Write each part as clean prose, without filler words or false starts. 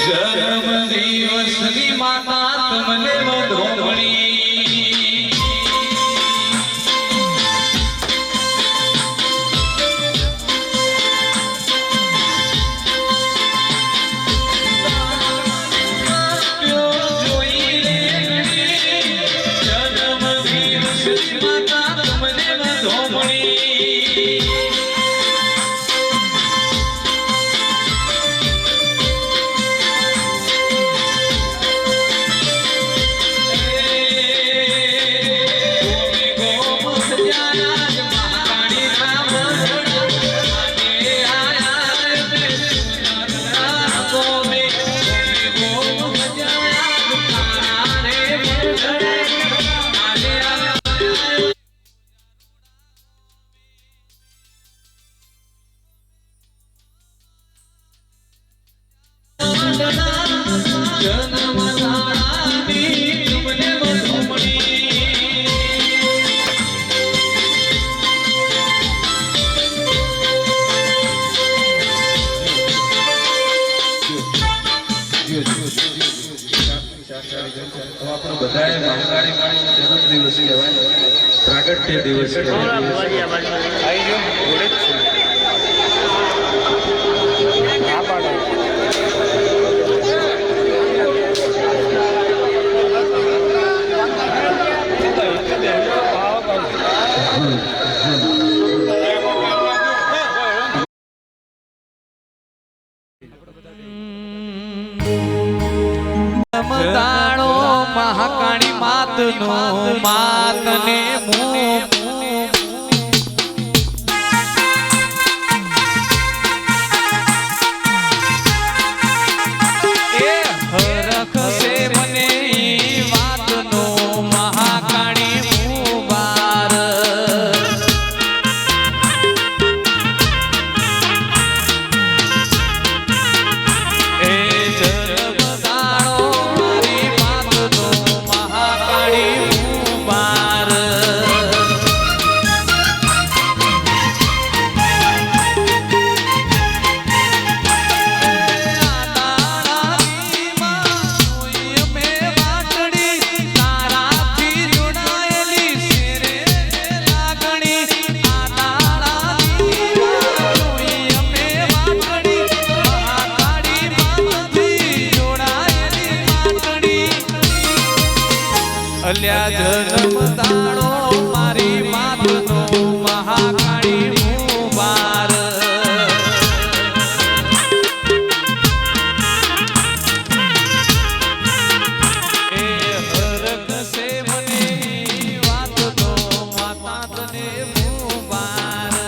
જન્મ દિવસની માતા તમને વધોમણી પ્રાગટ્ય દિવસ મહાકાળી માતનો માતને અલ્યા જન્મ તાળો મારી માતનો મહાકાળી મુબાર એ હરક સે મને વાતનો માતા તને મુબાર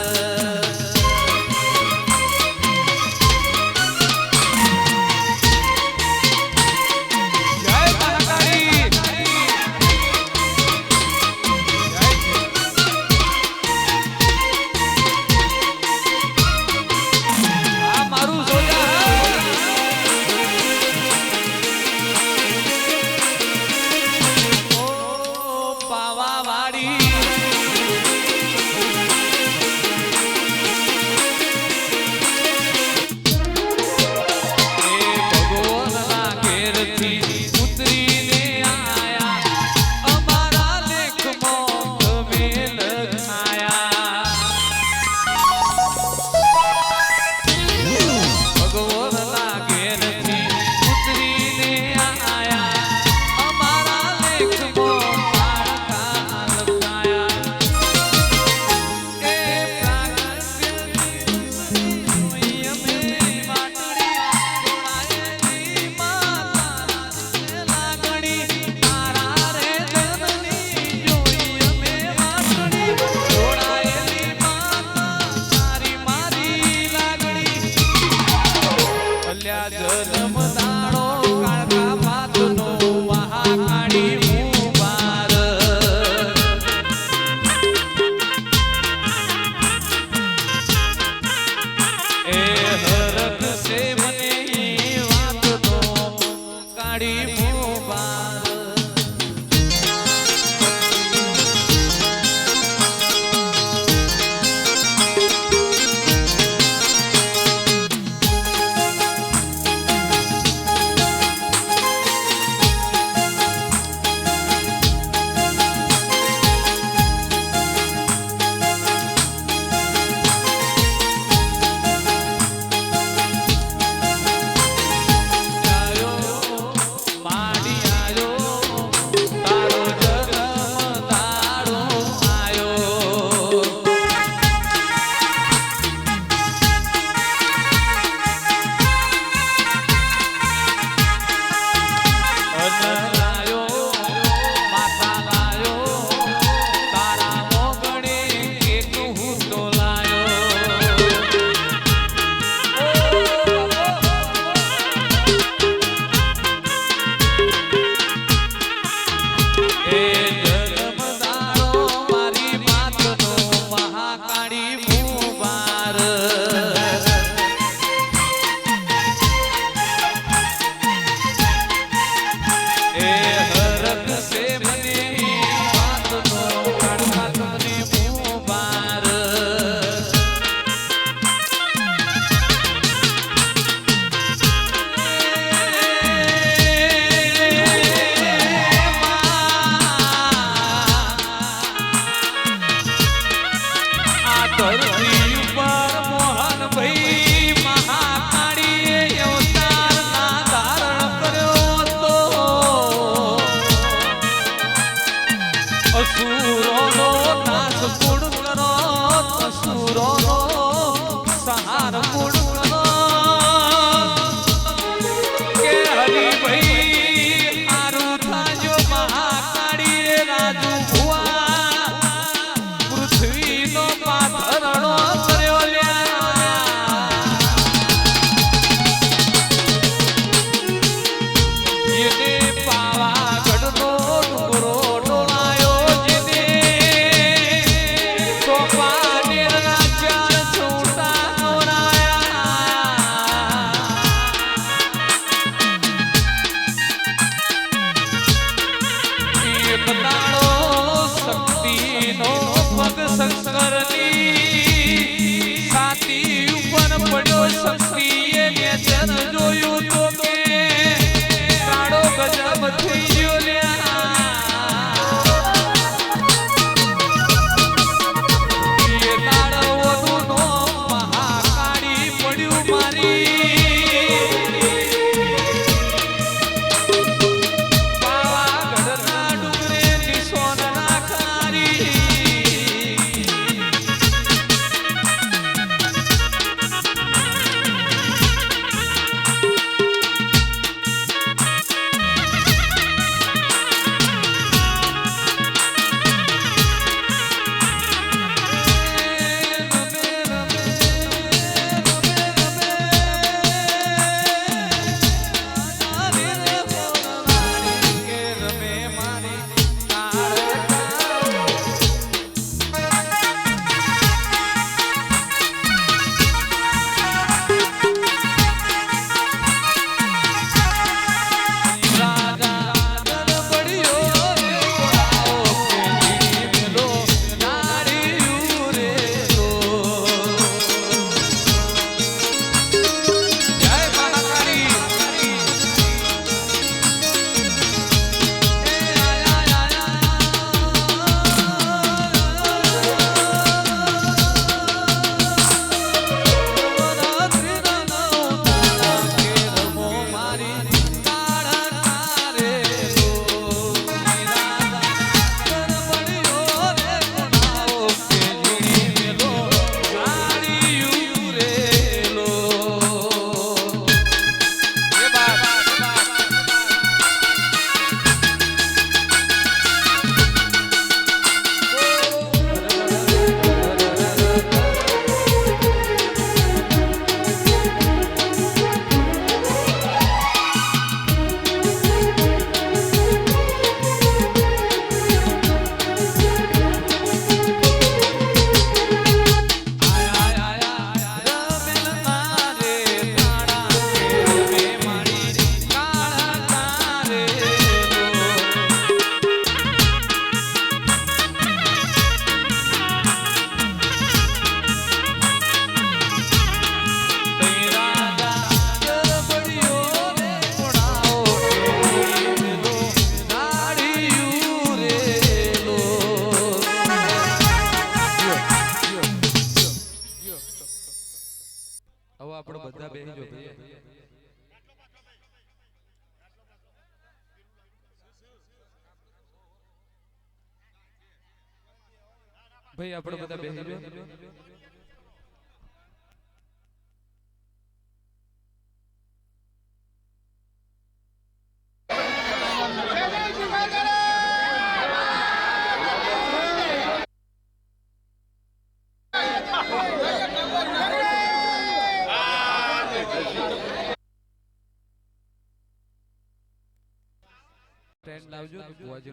પિયર જોયું તો કે કાળો ગજબ થઈ ગયો લ્યા એ તાળવોનું નો મહાકાળી પડ્યું મારી પાવાગઢના ડુંગરે નિશોનના ખારી આપણે બધા બેહી જો ભાઈ આપણે બધા બેહી જો ટ્રેન્ડ લાવજો તો બુઆજી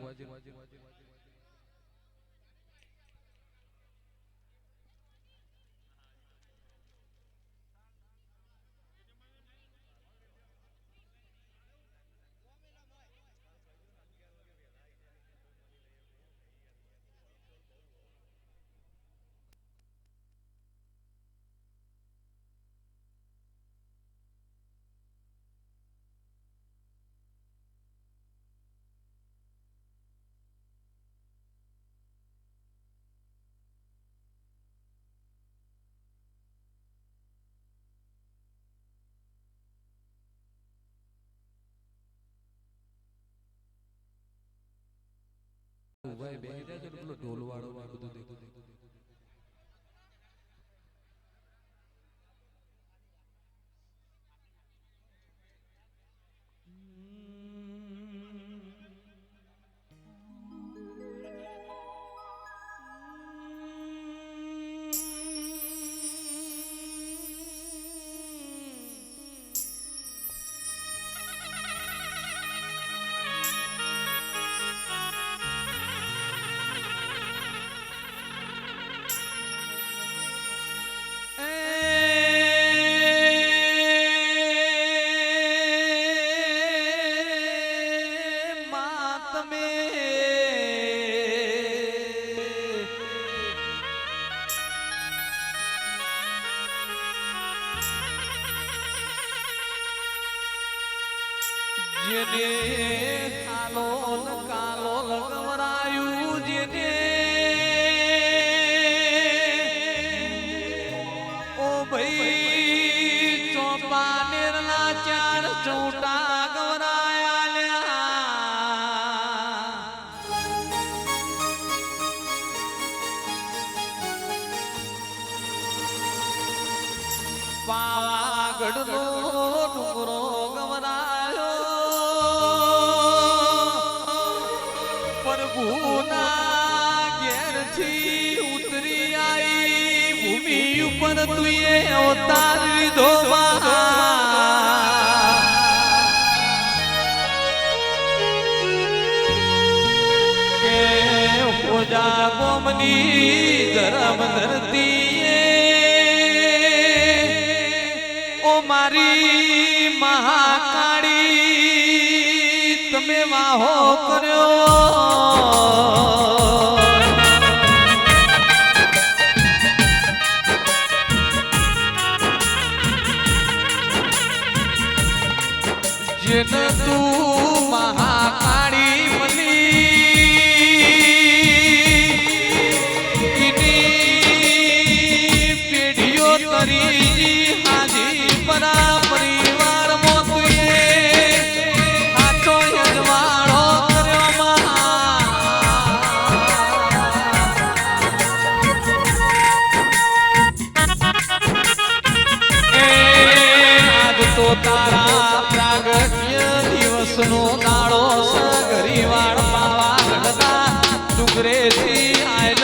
ભાઈ બેહી જાય છે પેલો ઢોલ વાળો બધું દેખો જેને કાલોલ કાલોલ ગવરાયું જેને ઓ ભાઈ ચોપાનેરના ચાર ચૌટા ગવરાયા પાવાગઢનો ડુંગરો ગવરાયો પ્રભુના ઘેરથી ઉતરી આવી ભૂમિ ઉપર તુએ અવતાર લીધો કે ખોજા ગોમની ધરમ ધરતીએ ઓ મારી મહાકાળી તમે વાહો કર્યો જેન તું મહાકાળી મળી પેઢીઓ તરી હાજી પરા પરિવાર મોતુએ હાથો યજવાળો કર્યો આજ તો તારા પ્રાગટ્ય દિવસનો દાડો સગરીવાળ પાવાગઢના ડુંગરેથી આયલ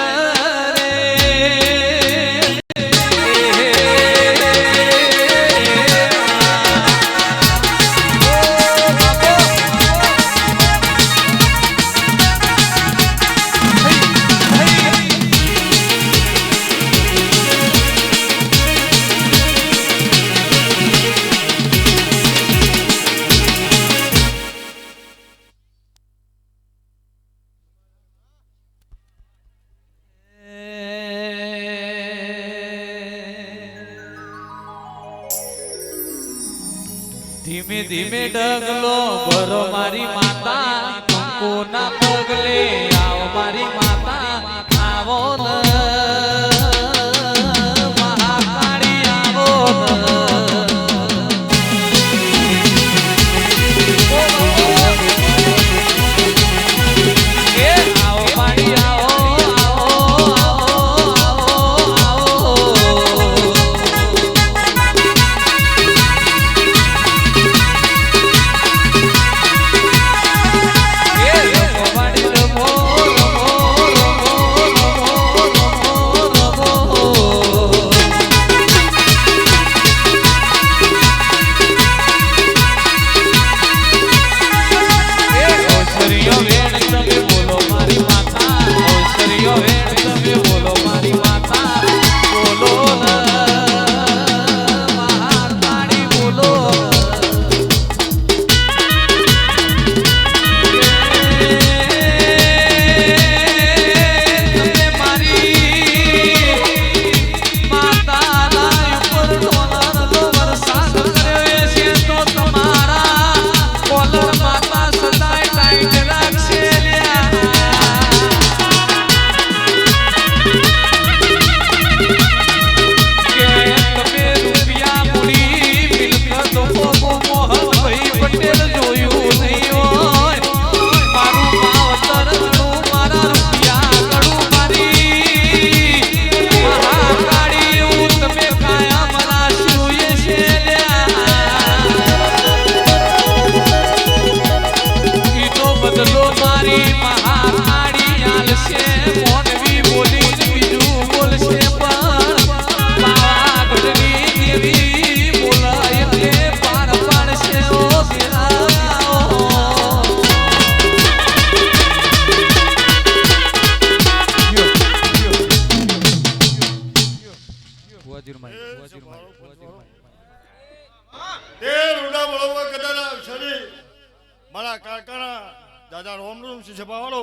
ધીમે ધીમે ડગલો ભરો મારી માતા કંકુના પગલે આવો મારી માતા આવો ન મહાકાળી આવો એ આવો મારી આવો દાદા રોમ છપાવાળો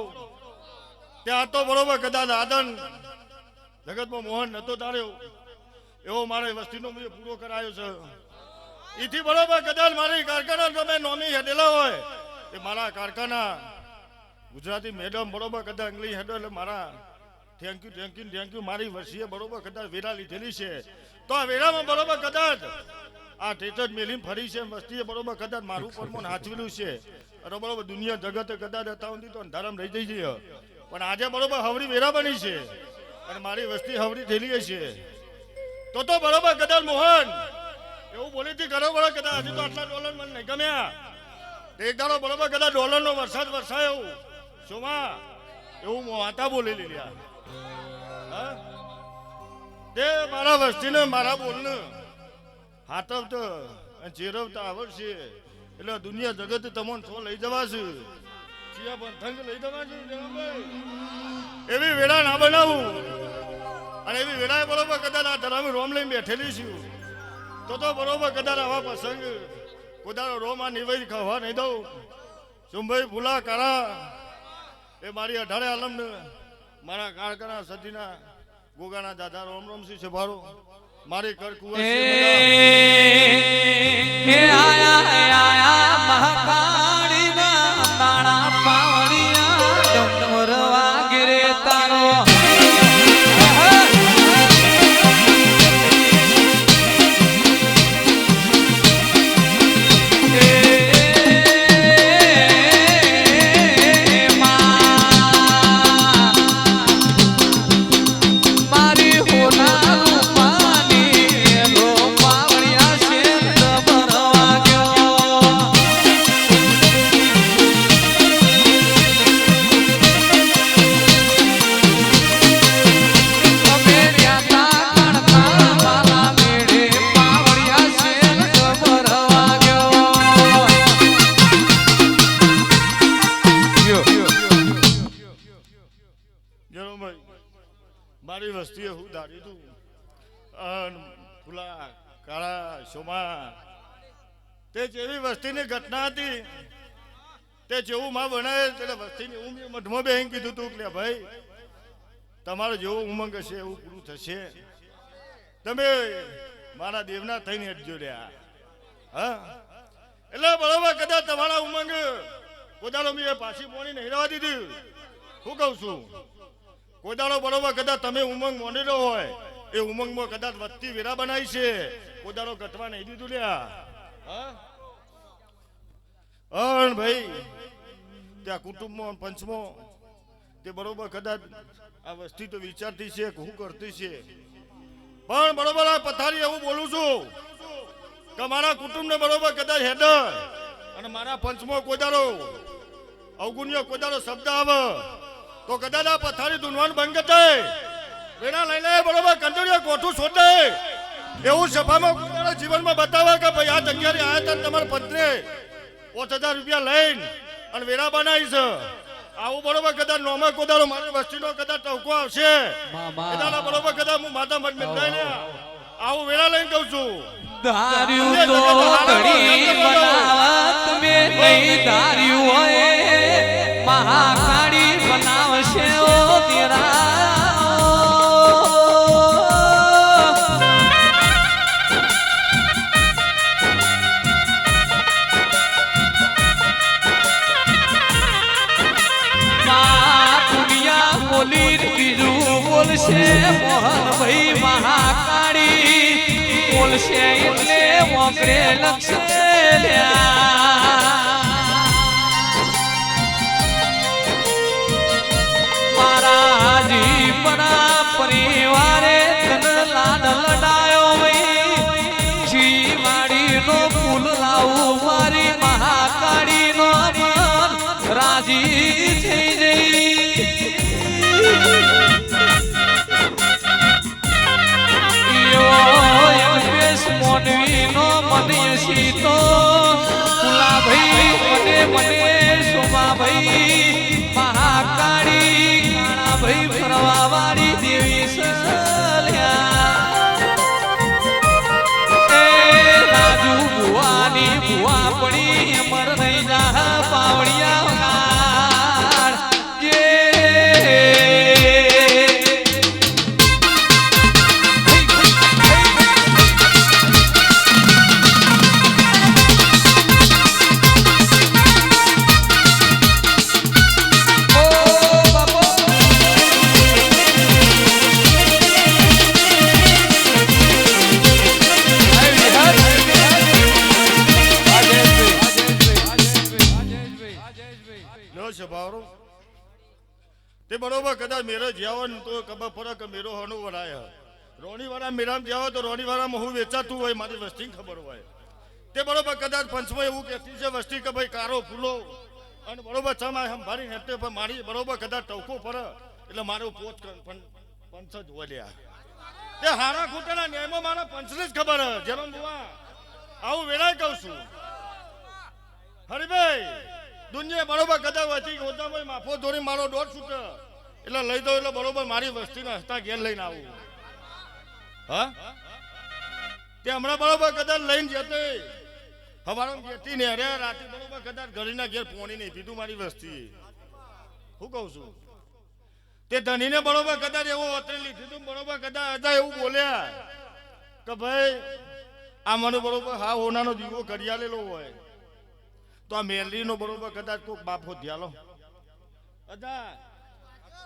ત્યાં તો બરોબર કદાચ દાદન જગતમાં મોહન નતો તાર્યો એવો મારે વસ્તીનો પૂરો કરાયો છે એથી બરોબર કદાચ મારી કારખાના તમે નોમી હેડેલા હોય એ મારા કારખાના ગુજરાતી મેડમ બરોબર કદાચ ઇંગ્લિશ હેડો એટલે મારા થેન્ક યુ મારી વર્ષીએ બરોબર કદાચ વેરા લીધેલી છે તો આ વેરામાં બરોબર કદાચ આ ટેટર મેલીને ફરી છે મસ્તીએ બરોબર કદાચ મારું પરમોન હાચવેલું છે અને બરોબર દુનિયા જગતે કદાચ હતા સુધી તો અંધારામ રહી જઈ છે પણ આજે બરોબર હવરી વેરા બની છે અને મારી વસ્તી હવરી થયેલી છે તો બરોબર કદાચ મોહન એવું બોલી હતી કરો બરો કદાચ હજુ તો આટલા ડોલર મને નહીં ગમ્યા એક દાડો બરોબર કદાચ ડોલરનો વરસાદ વરસાયો શોમાં એવું વાતા બોલી લીધા હા તે મારા વસ્તીને મારા બોલને હાથવતા અને ચેરવતા આવડશે એટલે દુનિયા જગત તમને છો લઈ જવાશે ચિયા બંધંગ લઈ જવાશે એવી વેળા ના બનાવું અને એવી વેળાએ બરોબર કદાચ આ ધરામી રોમ લઈને બેઠેલી છું તો બરોબર કદાચ આવા પ્રસંગ કદાચ રોમ આ નિવેદ ખાવા નહીં દઉં સુંભાઈ ભૂલા કાળા એ મારી 18 આલમને મારા કાળકાના સદીના ગોગાના દાદા રોમ રોમ સિંહ સભારો મારી કર આયા મહાકાળી ના તાણા પાવડિયા ડમર વાગરે તારો મારી વસ્તીએ હું દાડી તું ફૂલા કાળા શોમા તે જેવી વસ્તીની ઘટના હતી તે જેવું માં બનાવે એટલે વસ્તીની હું મઠમાં બેહીને કીધું તું કે ભાઈ તમારો જેવો ઉમંગ હશે એવું પૂરું થશે તમે મારા દેવના થઈને હટજો રહ્યા હા એટલે બરોબર કદાચ તમારા ઉમંગ પોતાનો મેં પાછી પોણી નહીં રહેવા દીધી હું કહું છું કોદાળો બરોબર કદાચ તમે ઉમંગ મોનેલો હોય એ ઉમંગમાં કદાચ વધતી વેરા બનાવી છે કોદાળો ઘટવા નહીં દીધું લ્યા હા ભાઈ ત્યાં કુટુંબમાં પંચમો તે બરોબર કદાચ આ વસ્તી તો વિચારતી છે કે હું કરતી છે પણ બરોબર આ પથારી એવું બોલું છું કે મારા કુટુંબને બરોબર કદાચ હેડ અને મારા પંચમો કોદાળો અવગુણ્ય કોદાળો શબ્દ આવે તો કદાચ આ પથારી ધૂનવાનું બંધ કરે વેરા લઈ લે બરોબર કંટોળિયા કોઠું છોડે એવું સભામાં પોતાના જીવનમાં બતાવે કે ભાઈ આ જગ્યાએ આયા હતા તમારા પત્ને 5000 રૂપિયા લઈને અને વેરા બનાવી છે આવું બરોબર કદાચ નોમા કોદાળો મારી વસ્તીનો કદાચ ટવકો આવશે કદાચ બરોબર કદાચ હું માતા મત મેળાઈને આવું વેરા લઈને કહું છું ધાર્યું તો ઘડી બનાવત મે નહીં ધાર્યું હોય મહાકાળી બનાવશે ઓ તેરા બોલી બીજું બોલશે મોહનભાઈ મહાકાળી બોલશે એટલે મોકરે લક્ષ મારા જીવના પરિવારે તન લાડ લડાયો ભાઈ શિવાડીનો ફૂલ લાવું મારી મહાકાળીનો મન રાજી થઈ જઈ મોનવીનો મને સીતો ફુલા ભાઈ મને શોભા ભાઈ મહાકાળી કાળા ભાઈ ફરવા વાળી દેવી સલ્યા એ રાજુ ભુવાની ભુવા પડી અમર નહીં જા પાવડિયા સ્વભાવનો તે બરોબર કદાચ મેરે જ્યાં હોય તો ખબર પડે કે મેરો હનો વરાય રોણીવાળા મેરામ જ્યાં હોય તો રોણીવાળામાં હું વેચાતું હોય મારી વસ્તી ખબર હોય તે બરોબર કદાચ પંચમાં એવું કહેતી છે વસ્તી કે ભાઈ કારો ફૂલો અને બરોબર ચમાય સંભાળી હેઠે પણ મારી બરોબર કદાચ ટવકો પડે એટલે મારું પોત પંચ જ વળ્યા તે હારા ખોટાના ન્યાયમાં મારા પંચને જ ખબર જેનો જોવા આવું વેળાય કહું છું હરિભાઈ દુનિયા બરોબર કદાચ વધી ગોદામાં માફો ધોરી મારો દોઢ છૂટ એટલે લઈ દો એટલે બરોબર મારી વસ્તીના હસ્તા ઘેર લઈને આવું હા તે હમણાં બરોબર કદાચ લઈને જતે હવારમાં જેતી ને અરે રાતે બરોબર કદાચ ઘડીના ઘેર પોણી નહીં પીધું મારી વસ્તી હું કહું છું તે ધણીને બરોબર કદાચ એવું વતરી લીધું બરોબર કદાચ હતા એવું બોલ્યા કે ભાઈ આ મને બરોબર હા હોનાનો દીવો કરી આલેલો હોય તો આ મેલરીનો બરોબર કદાચ કોઈક બાપ ધ્યાલો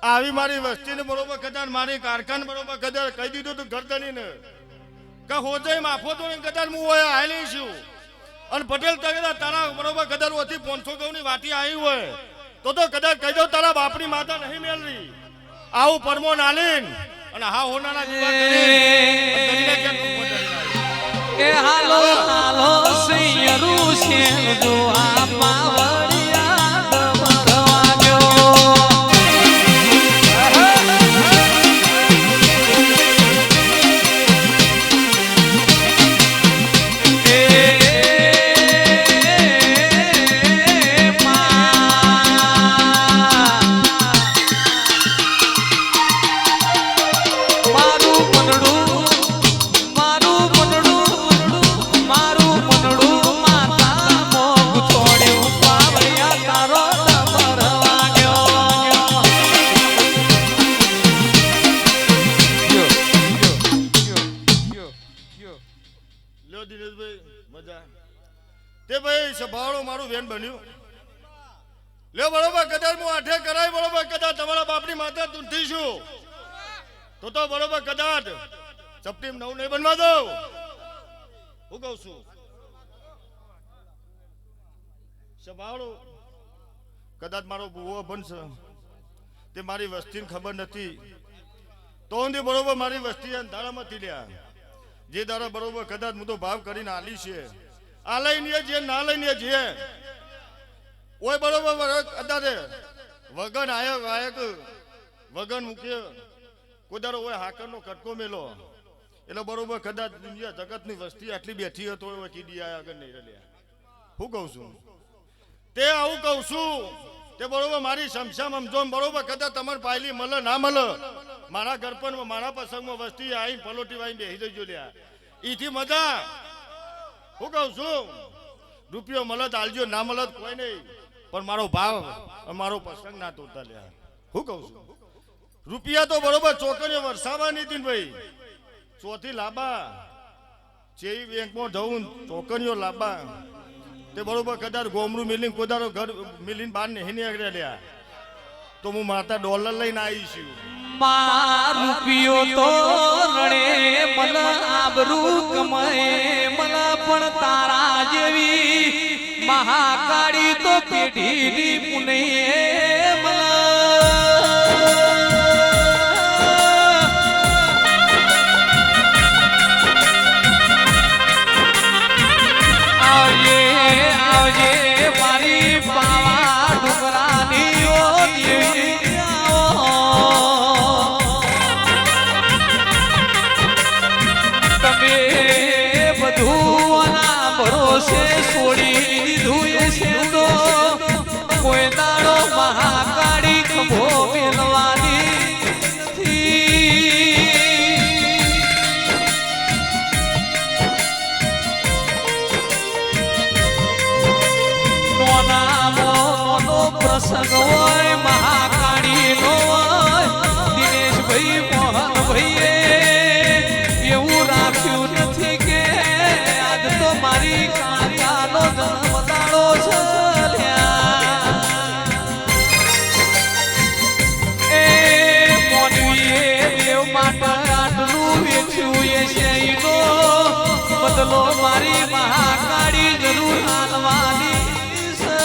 આવી મારી વસ્તીને બરોબર કદાચ મારી કારખાને બરોબર કદાચ કહી દીધું તું ગરદનીને કે હોજે માફો તો કદાચ હું હોય આવેલી છું અને પટેલ તગડા તારા બરોબર કદાચ ઓથી 500 ઘઉંની વાટી આવી હોય તો કદાચ કહી દઉં તારા બાપની માતા નહીં મેલરી આવું પરમો નાલીન અને હા હોનાના જીવા કે હાલો હાલો સૈયરું છે જો આ પાવડિયા દમરવાજો તે ભાઈ સભાળો મારું વેન બન્યું લે બરોબર કદાચ હું આઠે કરાય બરોબર કદાચ તમારા બાપની માતા તુંથી છું તો બરોબર કદાચ ચપટીમ 9 નહીં બનવા દઉં હું કહું છું સભાળો કદાચ મારો બુવો બનશે તે મારી વસ્તીને ખબર નથી તો બરોબર મારી વસ્તી અંધારામાંથી લ્યા જે દાડા બરોબર કદાચ હું તો ભાવ કરીને આલી છે આ લઈને જે ના લઈને જે ઓય બરોબર કદાચ વગન આયો ગાયક વગન મૂક્યો કોદારો ઓય હાકરનો કટકો મેલો એટલે બરોબર કદાચ દુનિયા જગતની વસ્તી આટલી બેઠી હતો ઓય કીડી આયા આગળ નહીં રહ્યા હું કહું છું તે આવું કહું છું તે બરોબર મારી સમસામ સમજો બરોબર કદાચ તમારે પાયલી મળે ના મળે મારા ગરપનમાં મારા પ્રસંગમાં વસ્તી આવી પલોટી વાઈ બેસી જજો લ્યા ઈથી મજા હું કહું છું રૂપિયો મળે આલજો ના મળે કોઈ નહીં પણ મારો ભાવ મારો પ્રસંગ ના તોડતા લ્યા હું કહું છું રૂપિયા તો બરોબર ચોકરીઓ વરસાવાની હતી ને ભાઈ ચોથી લાંબા ચેવી બેંકમાં જવું ચોકરીઓ લાંબા તે બરોબર કદાચ ગોમરું મિલીને કોદારો ઘર મિલીને બહાર નહીં નીકળ્યા લ્યા તો હું માતા ડોલર લઈને આવી છું રૂપિયો તો રણે મલ આબરૂ કમાએ મલ પણ તારા જેવી મહાકાળી તો પેઢીની પુનૈયે મલ આવજે આવજે મારી પાવા ડુંગરાની ઓ છોડી દીધું છે તો કોઈ દાડો મહાકાળી ખભો મેલવાની નથી નોનો પ્રસંગ હોય મહાકાળી નો હોય દિનેશભાઈ મોહનભાઈએ એવું રાખ્યું નથી કે આજ તો મારી કાંતાનો જન્મ દાડો છે એ મોનવીએ દેવ માટે આટલું વેચ્યું એ છે ઈનો બદલો મારી મહાકાળી જરૂર હાલવાની છે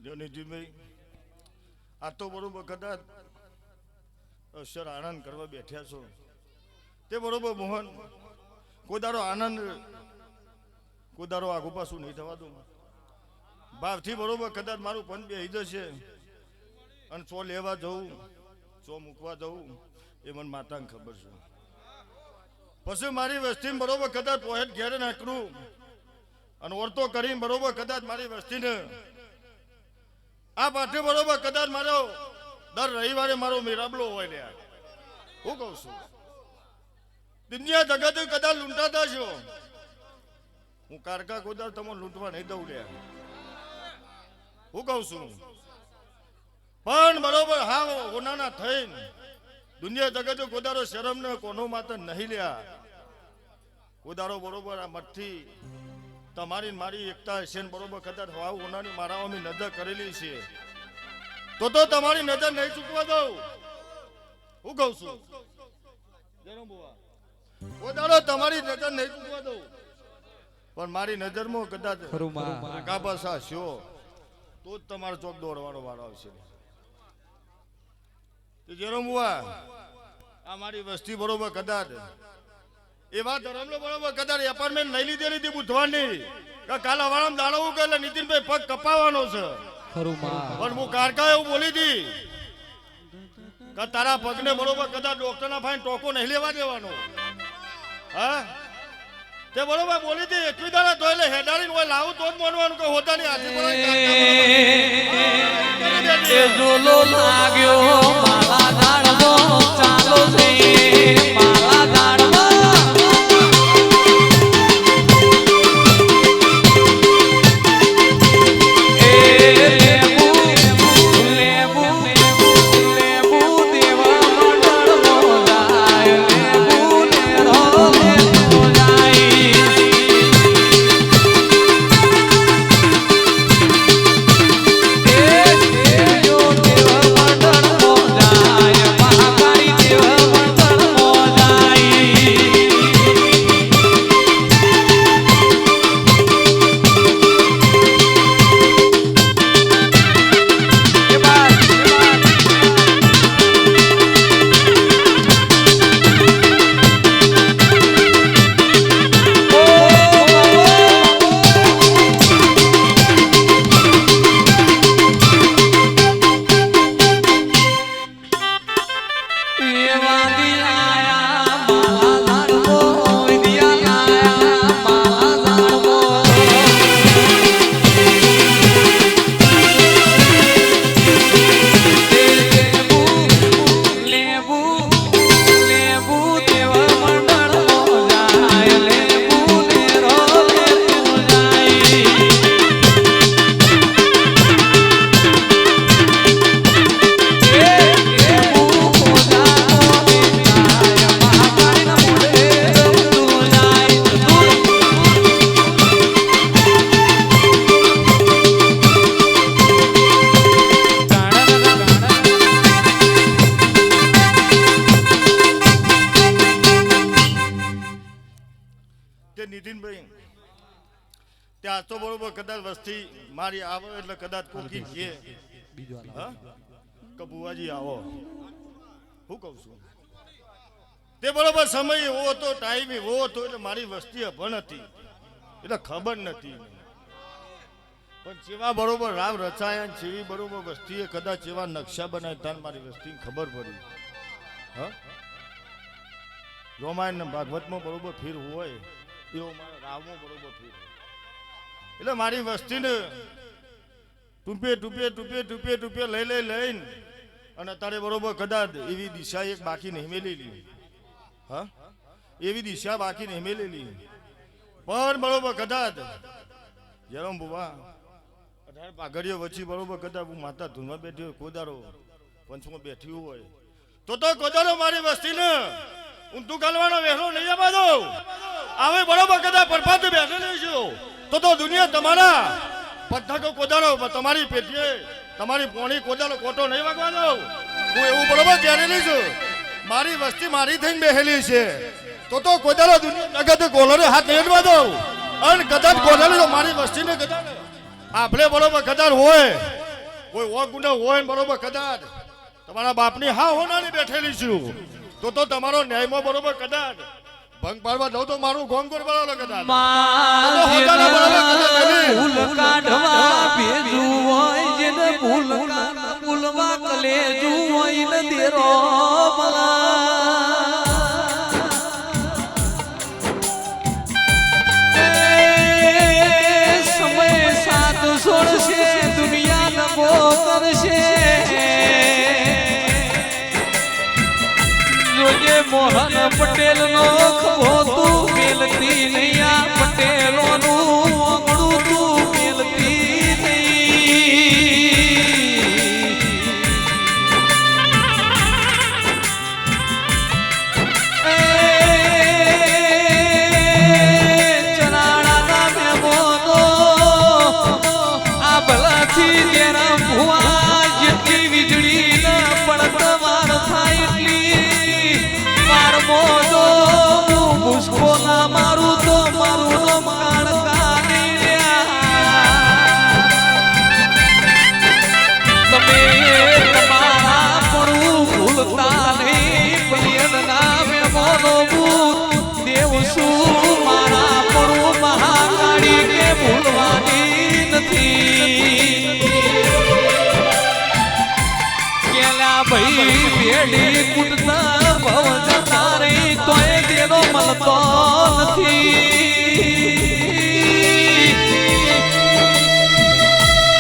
જોનીજીભાઈ, આ તો બરોબર કદાચ અક્ષર આનંદ કરવા બેઠ્યા છો તે બરોબર મોહન, કોદારો આનંદ કોદારો આગુ પાછું નહીં થવા દઉં. ભાવથી બરોબર કદાચ મારું પંચ બેહી જશે અને ચો લેવા જવું ચો મૂકવા જવું એ મને માતાને ખબર છે. પછી મારી વસ્તી બરોબર કદાચ પોહેટ ઘેર નાખવું અને ઓરતો કરીને બરોબર કદાચ મારી વસ્તીને આ પાઠે બરોબર કદાચ મારો દર રવિવારે મારો મેરાબલો હોય લે. હું કહું છું દુનિયા જગત કદાચ લૂંટાતા છો, હું કારકા કોદાર તમને લૂંટવા નહીં દઉં લે. હું કહું છું પણ બરોબર હા ઓનાના થઈને દુનિયા જગત કોદારો શરમ ને કોનો માત્ર નહીં લ્યા. કોદારો બરોબર આ મઠથી તમારી મારી એકતા હશે ને બરોબર કદાચ વાવ ઓનાની મારા અમે નજર કરેલી છે તો તમારી નજર નહીં ચૂકવા દઉં. હું કહું છું કોદારો તમારી નજર નહીં ચૂકવા દઉં, પણ મારી નજરમાં કદાચ કાપાસા શો તો જ તમારો ચોક દોડવાનો વાળો આવશે. આ મારી વસ્તી બરોબર કદાચ એવા ધરમલો બરોબર કદાચ એપાર્ટમેન્ટ નહીં લીધેલી હતી બુધવારની કાલ હવાળામાં દાડવું કે એટલે નીતિનભાઈ પગ કપાવવાનો છે. પણ હું કારકા એવું બોલી હતી કે તારા પગને બરોબર કદાચ ડોક્ટરના ફાઈન ટોકો નહીં લેવા દેવાનો. હા તે બરોબર બોલી હતી એકવી દાડા તો એટલે હેડાડીને હોય લાવું તો જ માનવાનું કે હોતાની હાથે લાગ્યો માલા દાડવો ચાલો જઈએ માલા દાડવો નીતિનભાઈ ત્યાં તો બરોબર કદાચ વસ્તી મારી આવે એટલે કદાચ કોકી છે કે બુવાજી આવો. હું કહું છું તે બરોબર સમય એવો હતો ટાઈમ એવો હતો એટલે મારી વસ્તી અભણ હતી એટલે ખબર નથી. પણ જેવા બરોબર રામ રચાયા જેવી બરોબર વસ્તીએ કદાચ એવા નકશા બનાવ્યા મારી વસ્તીને ખબર પડી. હા રામાયણ ને ભાગવતમાં બરોબર ફીર હોય એવો મારા રાવમાં બરોબર ફીર હોય એટલે મારી વસ્તીને ટૂંપે ટૂંપે ટૂંપે ટૂંપે ટૂંપે લઈને અને તારે બરોબર કદાચ એવી દિશા એક બાકી નહીં મેલેલી હા એવી દિશા બાકી નહીં મેલેલી પણ બરોબર કદાચ જરમ બુવા અઢાર પાઘડીઓ વચ્ચે બરોબર કદાચ હું માતા ધૂનમાં બેઠી હોય કોદારો પંચમાં બેઠી હોય તો કોદારો મારી વસ્તીને ઊંધું ગાલવાનો વહેલો નહીં આપવા દો આવે બરોબર કદાચ પરફાતે બેઠેલી છું તો દુનિયા તમારા પથ્થકો કોદારો તમારી પેટીએ તમારી પોણી કોદારો કોટો નહીં વાગવા દો હું એવું બરોબર જાણેલી છું મારી વસ્તી મારી થઈને બેહેલી છે તો કોદારો દુનિયા જગત કોલરે હાથ નહીં અડવા દો અને કદાચ કોદારો તો મારી વસ્તીને કદાચ આપણે બરોબર કદાચ હોય કોઈ ઓ ગુનો હોય બરોબર કદાચ તમારા બાપની હા હોનાની બેઠેલી છું તો તમારો ન્યાયમાં બરોબર કદાચ ભંગ પાડવા દઉં તો મારું ગોમ ગોર બરાબર કદાચ ભૂલ કાઢવા ભેજું હોય જેને ભૂલવા કલેજું હોય ને તેરો સમય સાથ છોડશે દુનિયા નબો કરશે જોજે મોહન પટેલ નો ખભો તું મેલતી નહીં આ પટેલો નું આંગણું તું મેલતી નહીં ચરાણા મેમોનો આ ભલાથી તેરા ભુવા જેટલી વીજળી ન પડત વાર થાય એટલી મોજો મુસ્કો ના મારું તો મારું નામ કાળકાની તમે તમારા પણ ભૂલતા નહીં પ્રિયન નામે મોનો ભૂત દેવ શું મારા પણ મહાકાળી કે ભૂલવાની નથી કેલા ભાઈ બેડી કુટતા ભવ તારી તોય તેનો મળતો નથી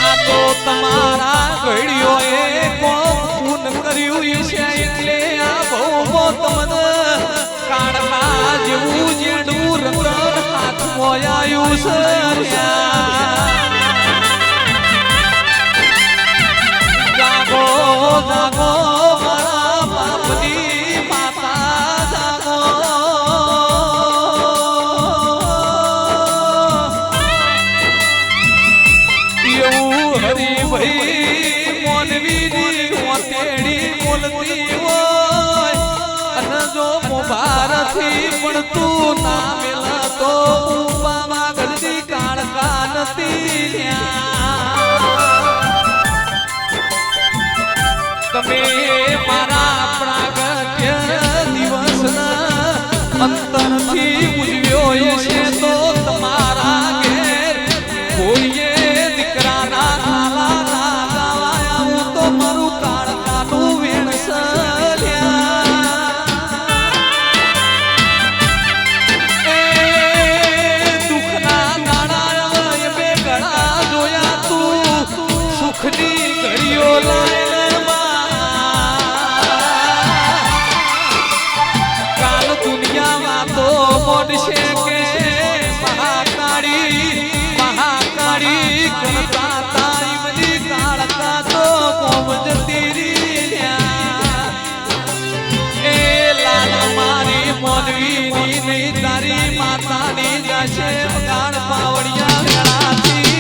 આ તો તમારા ઘડીઓએ કોણ કર્યું છે એટલે આ બહુ તમને કાળકા જેવું જેડું રતન હાથમાં આવ્યું છે જાગો જાગો મારા બાપની માતા જાગો એવું હરિભાઈ મોનવીની ઓતેડી બોલતી હોય અને જો મુબારથી પણ તું ના મેલા તો બાબા ગલતી કાળકા નથી તમે મારા પ્રાગટ્ય દિવસના અંતરથી ઉજવ્યો છે તો તમારા ઘેર કોઈએ દીકરાના નાલા ના ગાવાયા હું તો મારું કાળકાનું વેણસલ્યા દુઃખના દાડા એ બે ગળા જોયા તું સુખની ઘડીઓ લાય મોડશે કે મહાકાળી કરતા તારી બધી કાળકા તો કોમ જતી રહ્યા એ લાલ મારી મોનવીની નહીં તારી માતાની જશે ગાળ પાવડિયા વેળાથી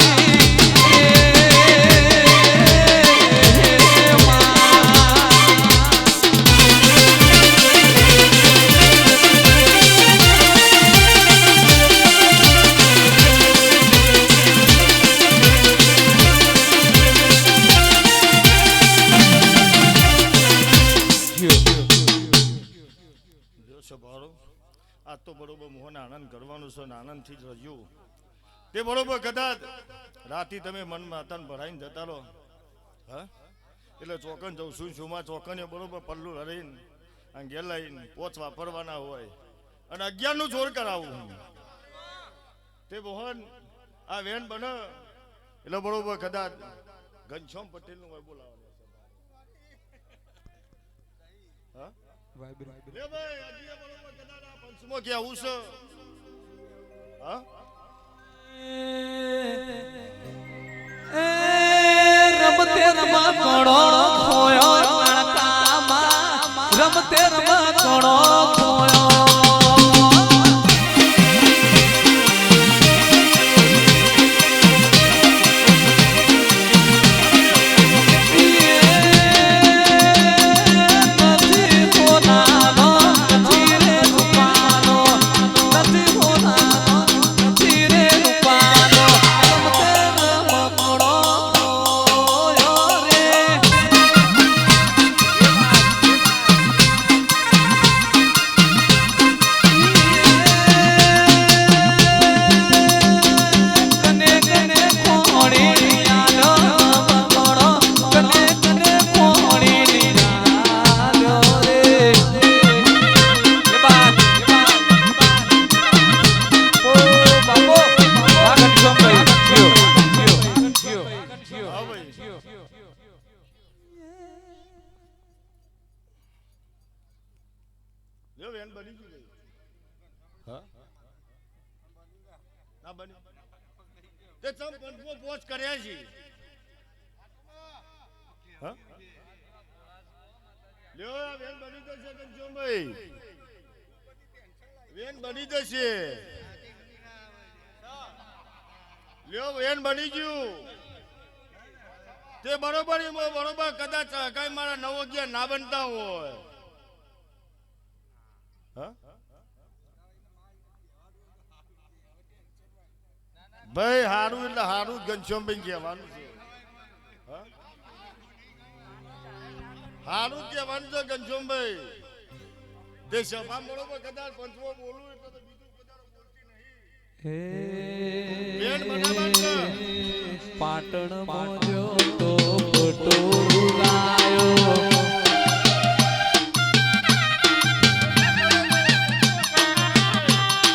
આ તો બરોબર મોહન આનંદ કરવાનું છે આનંદથી જ રહ્યું તે બરોબર કદાચ રાતી તમે મન માતાને ભરાઈને જતા રહો હા એટલે ચોકન જઉં છું શુંમાં ચોકને બરોબર પલ્લું હરીને આ ઘેર લઈને પોચ વાપરવાના હોય અને 11 નું જોર કરાવું તે મોહન આ વેન બને એટલે બરોબર કદાચ ઘનશ્યામ પટેલ નું હોય બોલાવવાનું હા લે ભાઈ આજે બરોબર કદાચ આ પંચમો કે આવું છે હા રમતે રમકડો ખોયો કાળકામાં રમતે રમકડો ખોયો વેન બની જશે લ્યો વેન બની ગયું તે બરોબર બરોબર કદાચ કઈ મારા 9 11 ના બનતા હોય ભાઈ હારું એટલે હારું ઘનશ્યામભાઈ કહેવાનું છે હારું કહેવાનું છે ઘનશ્યામભાઈ તે સભા બરોબર કદાચ પંચમો બોલું એટલે તો બીજું કદાચ બોલતી નહીં બેન બનાવવાનું છે પાટણ મોજો તો પટોળું લાયો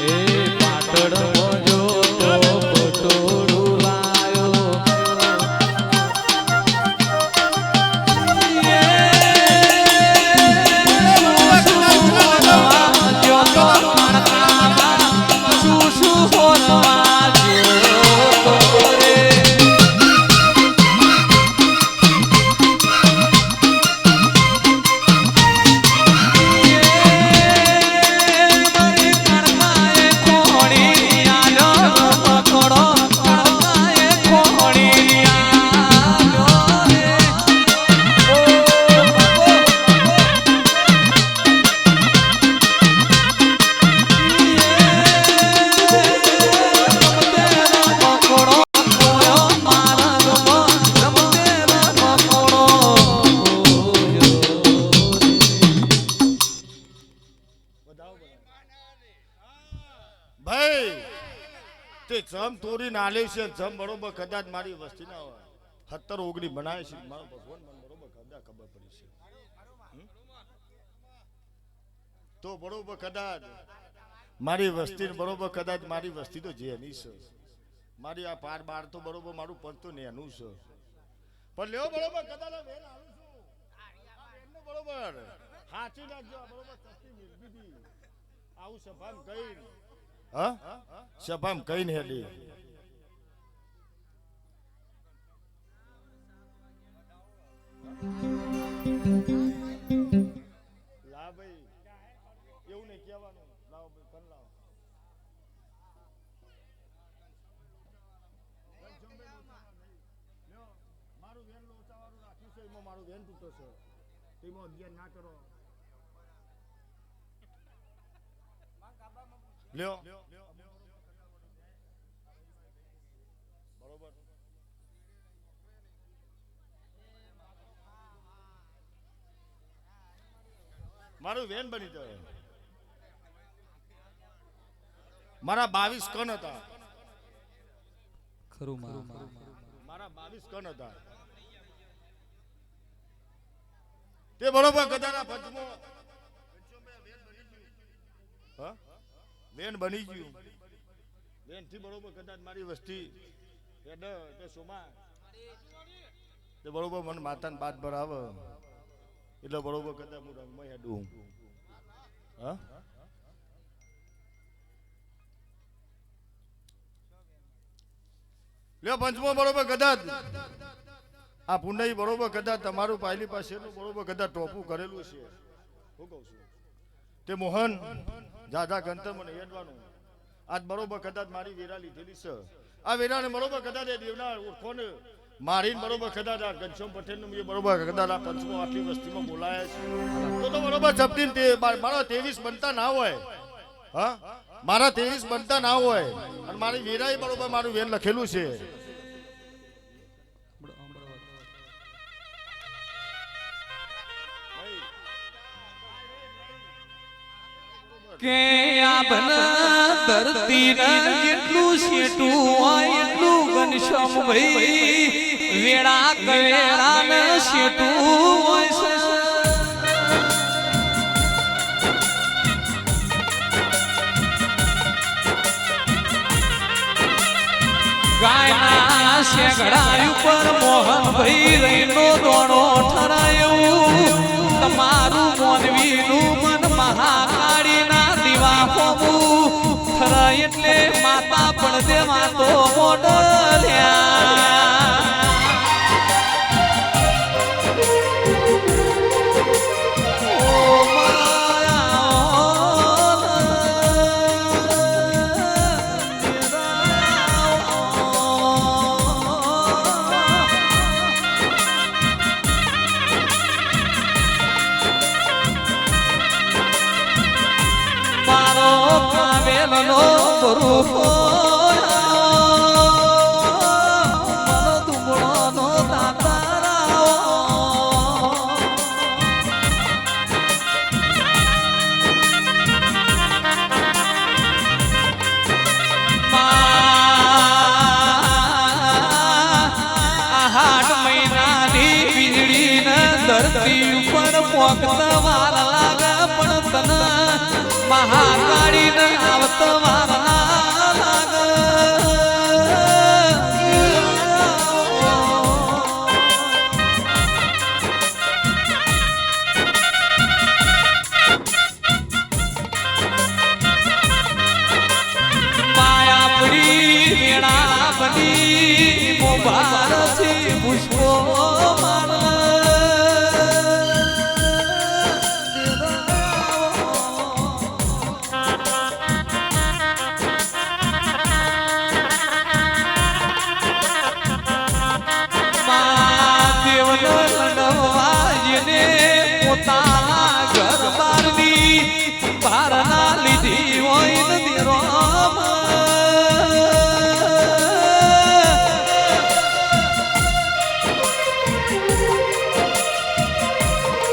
એ પાટણ મોજો તો પટોળું લાયો જમ તોરી નાલે છે જમ બરોબર કદાચ મારી વસ્તી ના હોય 17 19 બનાવે છે મારો ભગવાન મને બરોબર કદાચ ખબર પડી છે તો બરોબર કદાચ મારી વસ્તી બરોબર કદાચ મારી વસ્તી તો જેની છે મારી આ પાર બાર તો બરોબર મારું પંચ તો નેનું છે પણ લેવો બરોબર કદાચ વેન આલું છું વેનનો બરોબર હાચી નાખજો બરોબર સસ્તી મિલગી આવું સભામ કઈ હા સભામ કઈ ને હેલી લા ભાઈ એવું નહીં કહેવાનું લાવો ભાઈ કર લાવો મારું વેન લોચાવાળું રાખ્યું છે એમાં મારું વેન તૂટો છે તેમાં અગિયાર ના કરો લ્યો બરોબર મારું વેન બની જાય મારા 22 કન હતા ખરું મારા 22 કન હતા તે બરોબર કદાના પંચમો હા વેન બની ગયું વેન થી બરોબર કદાચ મારી વસ્તી તે સોમા તે બરોબર મને માતાને બાદ ભરાવે એટલે બરોબર કદાચ હું રંગમાં હેડું હા લ્યો પંચમો બરોબર કદાચ આ પુંડાઈ બરોબર કદાચ તમારું પાયલી પાસેનું બરોબર કદાચ ટોપું કરેલું છે હું કહું છું તે મોહન જાજા ગંતર મને હેડવાનું આજ બરોબર કદાચ મારી વેરા લીધેલી છે આ વેરાને બરોબર કદાચ એ દેવના ઓળખોને મારીને બરોબર કદાચ આ ઘનશ્યામ પટેલનું બરોબર કદાચ આ પંચમો આટલી વસ્તીમાં બોલાયા છે તો બરોબર જપતીને તે મારા 23 બનતા ના હોય હા મારા 23 બનતા ના હોય અને મારી વેરાએ બરોબર મારું વેન લખેલું છે કે આ બન ધરતી જેટલું શેટું હોય એટલું ઘનશ્યામ ભાઈ વેળા કવેળા ને શેટું હોય છે ગાયના શેગડા ઉપર મોહન ભાઈ રહીનો દોડો ઠરાયું તમારું મોનવીનું મન મહાકાળીના દીવા હોવું ઠરા એટલે માતા પણ દેવા તો મોડલ્યા ધરતી ઉપર પોકતા વાર લાગે પણ તને મહાકાળી ને આવતા વાર લાગે માયાપડી વેળા બની મોબારથી પુષ્પો લીધી હોય નથી રોમ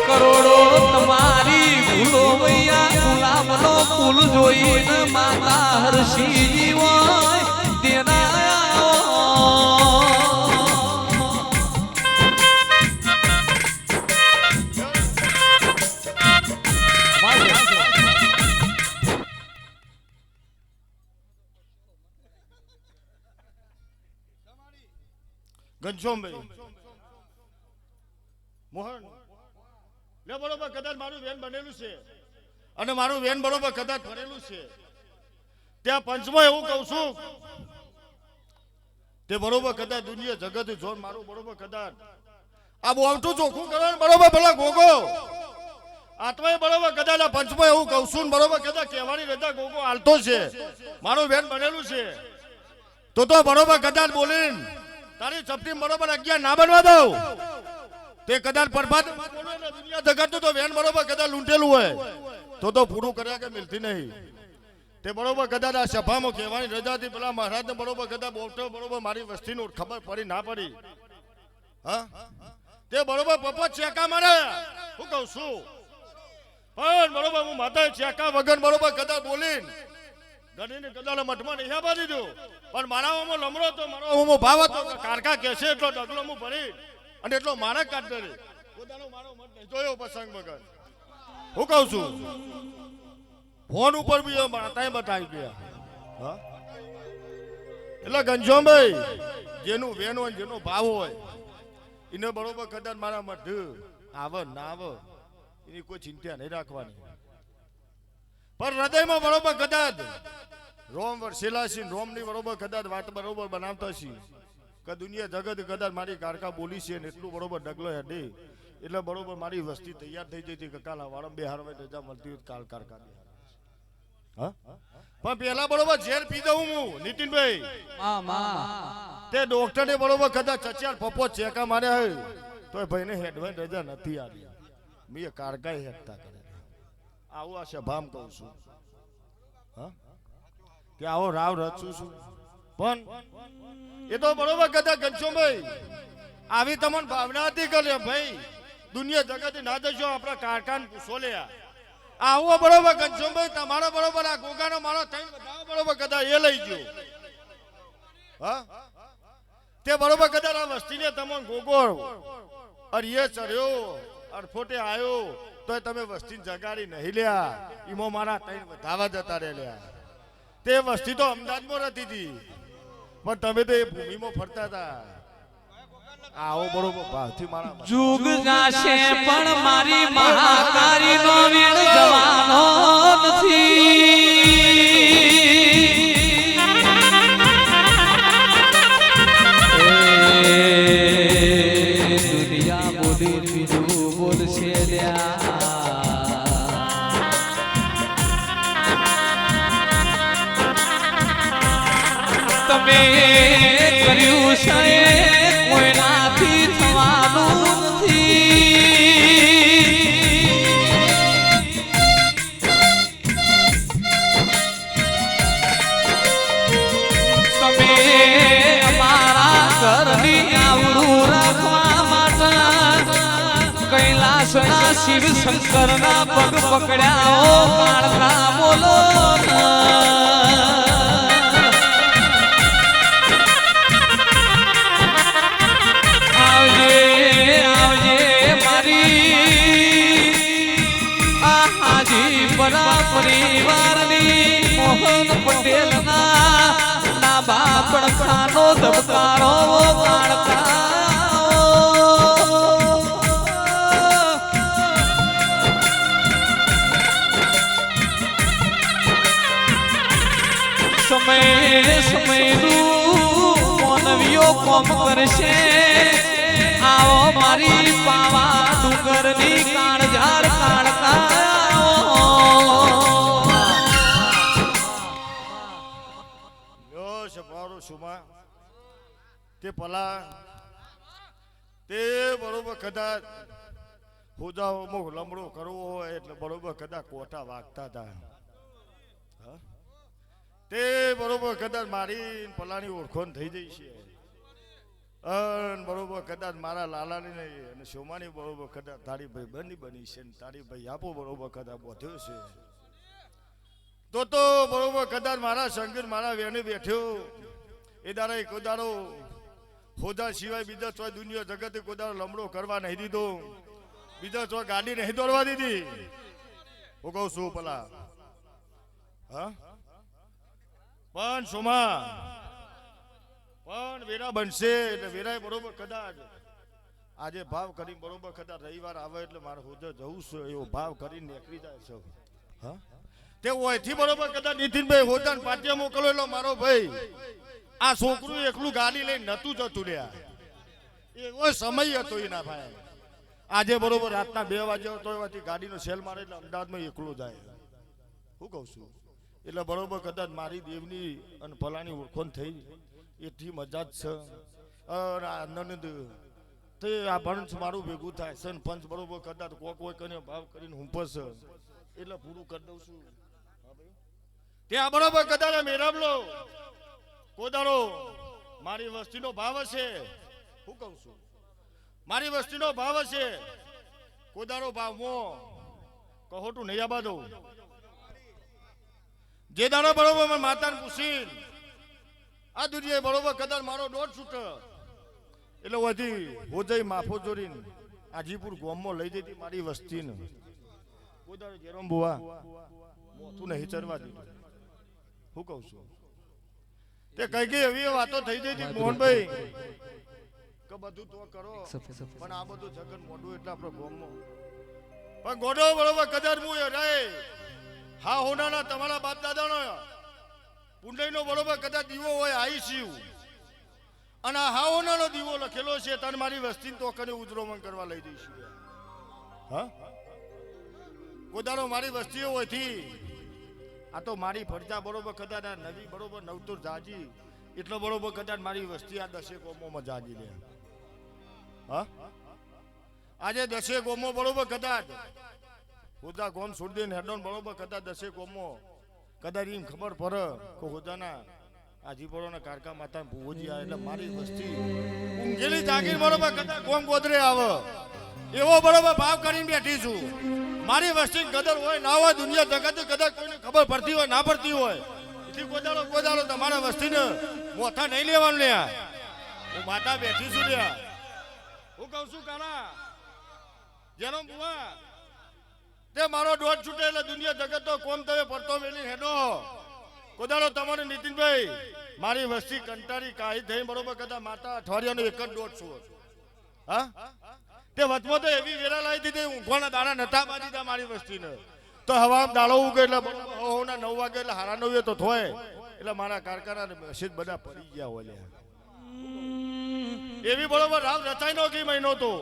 કરોડો તમારી ભૂલો વૈયા ગુલાબનો ફૂલ જોઈને માતા હર્ષી હોય તેના ઘનશ્યામભાઈ મોહન લે બરોબર કદાચ મારું વેન બનેલું છે અને મારું વેન બરોબર કદાચ ભરેલું છે ત્યાં પંચમાં એવું કહું છું તે બરોબર કદાચ દુનિયા જગત જોન મારું બરોબર કદાચ આ બોવટું ચોખ્ખું કરવાનું બરોબર ભલા ગોગો આત્માએ બરોબર કદાચ આ પંચમાં એવું કહું છું બરોબર કદાચ કહેવાની રજા ગોગો હાલતો છે મારું વેન બનેલું છે તો બરોબર કદાચ બોલીને તારી ચપટી બરોબર 11 ના બનવા દઉં તે કદાચ પરબાદ દુનિયા જગતનું તો વેન બરોબર કદાચ લૂંટેલું હોય તો પૂરું કર્યા કે મિલતી નહીં તે બરોબર કદાચ આ સભામાં કહેવાની રજાથી પેલા મહારાજને બરોબર કદાચ બોલતો બરોબર મારી વસ્તીનું ખબર પડી ના પડી હા તે બરોબર પપ્પા ચેકા મારે હું કહું છું પણ બરોબર હું માતા ચેકા વગર બરોબર કદાચ બોલીને ગણીને કદાચ મઠમાં નહીં આપવા દીધું પણ મારા ઓમો લમડો તો મારો ઓમો ભાવ હતો કારકા કહેશે એટલો ડગલો હું ભરી અને એટલો મારા કાઢ દે પોતાનો મારો મત નહીં જોયો પ્રસંગ વગર હું કહું છું ફોન ઉપર બી એ માતાએ બતાવી ગયા હા એટલે ઘનશ્યામભાઈ જેનું વેન હોય જેનો ભાવ હોય એને બરોબર કદાચ મારા મઢ આવે ના આવે એની કોઈ ચિંતા નહીં રાખવાની પણ હૃદયમાં બરોબર કદાચ રોમ વરસેલા છે રોમની બરોબર કદાચ વાત બરોબર બનાવતા છીએ કે દુનિયા જગત કદાચ મારી કારકા બોલી છે ને એટલું બરોબર ડગલો હેડે એટલે બરોબર મારી વસ્તી તૈયાર થઈ જતી કે કાલ વાળમ બે હારવા રજા મળતી હોય કાલ કારકા હા પણ પેલા બરોબર ઝેર પી દઉં હું નીતિનભાઈ તે ડોક્ટર ને બરોબર કદાચ ચચાર પપ્પો ચેકા માર્યા હોય તો ભાઈને હેડવાય રજા નથી આવી મેં કારકા હેડતા કરે આવું આ સભામ કહું છું હા કે આવો રાવ રચું છું પણ એ તો બરોબર કદાચ ઘનશ્યામભાઈ આવી તમને ભાવના હતી કરે ભાઈ દુનિયા જગત ના દશો આપણા કારખાન પૂછો લે આવો બરોબર ઘનશ્યામભાઈ તમારો બરોબર આ ગોગાનો મારો થઈને બધાઓ બરોબર કદાચ એ લઈ ગયો હા તે બરોબર કદાચ આ વસ્તીને તમને ગોગો અરે ચડ્યો અડફોટે આવ્યો તો તમે વસ્તી જગાડી નહીં લ્યા ઈમો મારા થઈને વધાવા જતા રે લ્યા તે વસ્તી તો અમદાવાદમાં રહેતી હતી પણ તમે તો એ ભૂમિમાં ફરતા હતા આવો બરોબર ભાવથી મારા જુગ જાશે પણ મારી મહાકારી નો વેણ જવાનો નથી દુનિયા બોલી બીજું બોલશે તમે કર્યું છે કોઈનાથી થવાનું નથી તમે અમારા ઘરની આવડું રાખવા માટે કૈલાસના શિવ શંકરના પગ પકડ્યા કાળકા બોલો પરિવારની મોહન પટેલ ના બાપણ ખાનો ધબકારો સમય સમયનું મોનવીઓ કોમ કરશે આવો મારી પાવા ડુંગરની કાળજાર કાળકા તે પલા તે બરોબર કદાચ પૂજાઓમાં લમડો કરવો હોય એટલે બરોબર કદાચ કોટા વાગતા હતા તે બરોબર કદાચ મારી પલાની ઓળખોન થઈ જઈ છે બરોબર કદાચ મારા લાલાની નહીં અને સોમાની બરોબર કદાચ તારી ભાઈ બની છે તારી ભાઈ આપો બરોબર કદાચ બોધ્યો છે તો બરોબર કદાચ મારા સંગીત મારા વેને બેઠ્યો એ દાડા એક દાડો ખોદા સિવાય બીજા ચોય દુનિયા જગતે કોદાડો લમડો કરવા નહીં દીધો બીજા ચોય ગાડી નહીં દોડવા દીધી હું કહું છું પેલા હા પણ સોમા પણ વેરા બનશે એટલે વેરાય બરોબર કદાચ આજે ભાવ કરી બરોબર કદાચ રવિવાર આવે એટલે મારે હોદે જવું છે એવો ભાવ કરીને નીકળી જાય છે હા તે ઓયથી બરોબર કદાચ નીતિનભાઈ હોદાન પાટિયા મોકલો એટલે મારો ભાઈ આ છોકરું એકલું ગાડી લઈને નતું જતું લ્યા એવો સમય હતો એના ભાઈ આજે બરોબર રાતના 2 વાગ્યા તો એવાથી ગાડીનો સેલ મારે એટલે અમદાવાદમાં એકલો જાય શું કહું છું એટલે બરોબર કદાચ મારી દેવની અને ભલાની ઓળખોન થઈ એટલી મજા જ છે આનંદ તે આ પંચ મારું ભેગું થાય છે પંચ બરોબર કદાચ કોઈ કરીને ભાવ કરીને હુંપસ એટલે પૂરું કરી દઉં છું ત્યાં બરોબર કદાચ મેરાબલો કોદારો મારી વસ્તીનો ભાવ હશે હું કહું છું મારી વસ્તીનો ભાવ હશે કોદારો ભાવમાં કહોટું નહીં આબા દઉં જે દાડો બરોબર માતાને પૂછી આ દુનિયાએ બરોબર કદાચ મારો દોઢ છૂટ એટલે વધી હોજઈ માફો જોરીને આજીપુર ગામમાં લઈ જતી મારી વસ્તીને કોદારો જેરમ બુવા તું નહીં ચરવા દીધું હું કહું છું તે કઈ કઈ એવી વાતો થઈ જઈ હતી મોહનભાઈ કે બધું તો કરો પણ આ બધું જગન મોઢું એટલે આપણો ગોમમાં પણ ગોડો બરોબર કદર હું એ રહે હા હોનાના તમારા બાપ દાદાનો પુંડઈનો બરોબર કદાચ દીવો હોય આઈ શિવ અને આ હા હોનાનો દીવો લખેલો છે તને મારી વસ્તી તો કને ઉજરોમણ કરવા લઈ જઈશું હા કોદારો મારી વસ્તીઓ હોયથી આ તો મારી ફરજા બરોબર કદાચ આ નવી બરોબર નવતુર જાજી એટલો બરોબર કદાચ મારી વસ્તી આ 10 ગોમોમાં જાજી લે હા આજે 10 ગોમો બરોબર કદાચ હોદા ગોમ છોડી દે હેડોન બરોબર કદાચ 10 ગોમો કદાચ એમ ખબર પડે કે હોદાના આજીપોળોના કારકા માતા ભુવોજી આવે એટલે મારી વસ્તી ઊંઘેલી જાગીર બરોબર કદાચ ગોમ ગોદરે આવે એવો બરોબર ભાવ કરીને બેઠી છું મારી વસ્તી કદર હોય ના હોય દુનિયા જગત કદાચ કોઈને ખબર પડતી હોય ના પડતી હોય એથી કોદાળો તમારા વસ્તીને મોથા નહીં લેવાનું લે હું માતા બેઠી છું લે હું કહું છું કાના જેનો બુઆ તે મારો દોઢ છૂટે એટલે દુનિયા જગત તો કોમ તમે પડતો વેલી હેડો કોદાળો તમારે નીતિનભાઈ મારી વસ્તી કંટાળી કાહી થઈ બરોબર કદાચ માતા અઠવાડિયાનો એક જ દોઢ છું હા તે વચમાં તો એવી વેરા લાવી દીધી ઊંઘવાના દાડા નતા બાજી દીધા મારી વસ્તીને તો હવા દાડો ઉગે એટલે હોના 9 વાગે એટલે હારા 9 તો થોય એટલે મારા કારખાના મેસેજ બધા પડી ગયા હોય એવી બરોબર રાવ રચાઈ નો કી મહિનો તો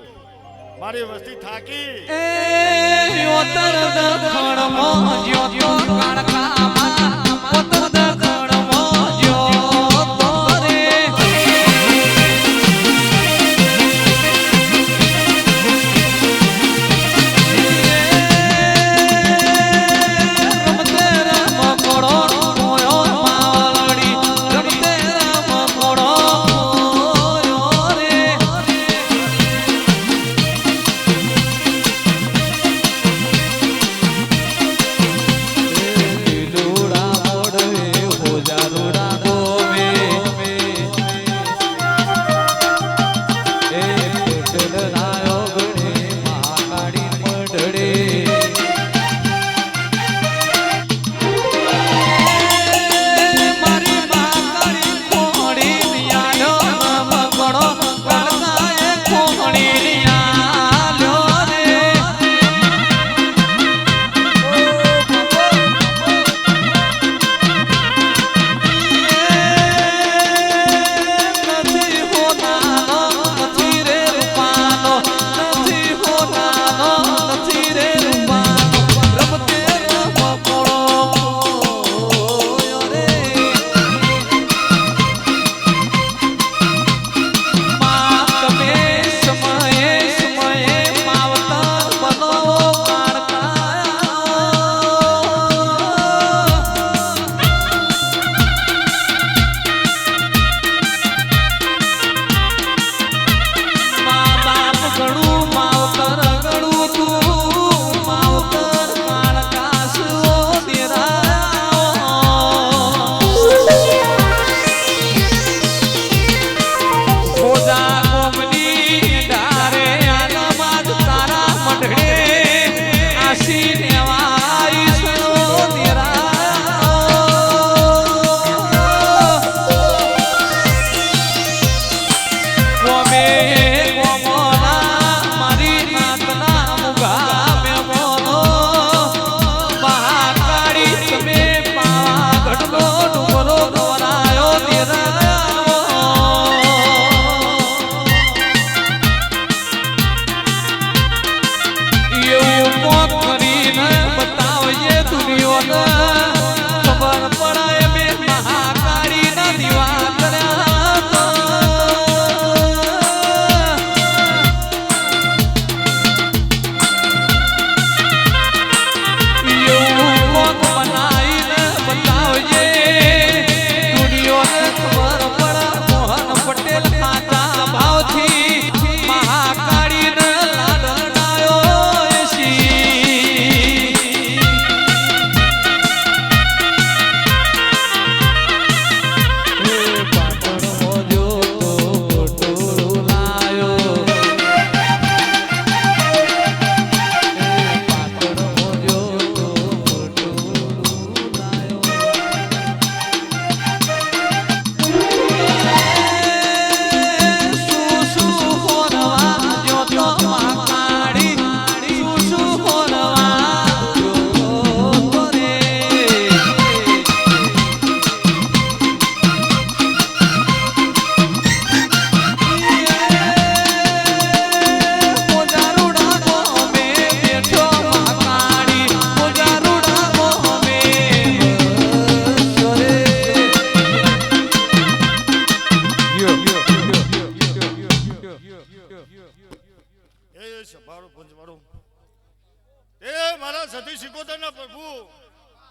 મારી વસ્તી થાકી એ ઓતર દખણમાં જ્યો તો કાળખામાં ઓતર દખણમાં જ્યો તો રે રમતે રમકોડો મોયો માવડી રમતે રમકોડો મોયો રે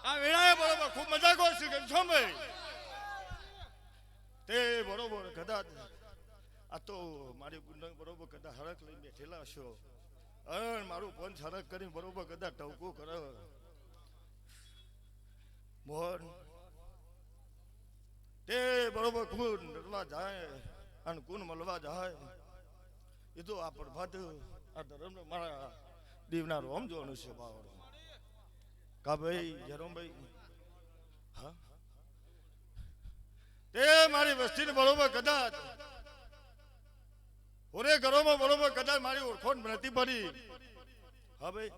આ વેળાએ બરોબર ખૂબ મજા કરશે કેમ છો ભાઈ તે બરોબર કદાચ આ તો મારી ગુંડંગ બરોબર કદાચ હરક લઈને બેઠેલા હશો અણ મારું પંચ હરક કરીને બરોબર કદાચ ટવકો કરે મોહન તે બરોબર કુન મળવા જાય અને કુન મળવા જાય એ તો આ પ્રભાત આ ધર્મ મારા દીવના રોમ જોવાનું છે બાવળ કા ભાઈ જરોમભાઈ હા તે મારી વસ્તીને બરોબર કદાચ ઓરે ઘરોમાં બરોબર કદાચ મારી ઓળખોણ નથી પડી હા ભાઈ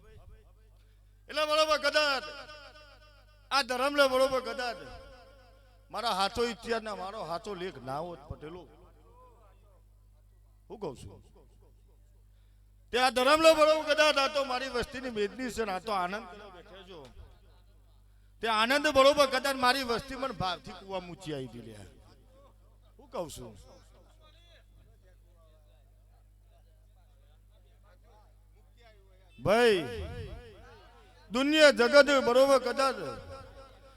એટલે બરોબર કદાચ આ ધર્મને બરોબર કદાચ મારા હાથો ઇતિહાસના મારો હાથો લેખ ના હોત પટેલો હું કહું છું તે આ ધર્મનો બરોબર કદાચ આ તો મારી વસ્તીની મેદની છે આ તો આનંદ બેઠે છો તે આનંદ બરોબર કદાચ મારી વસ્તી મને ભાવથી કુવા મૂચી આવી દીધી હું કહું છું ભાઈ દુનિયા જગત બરોબર કદાચ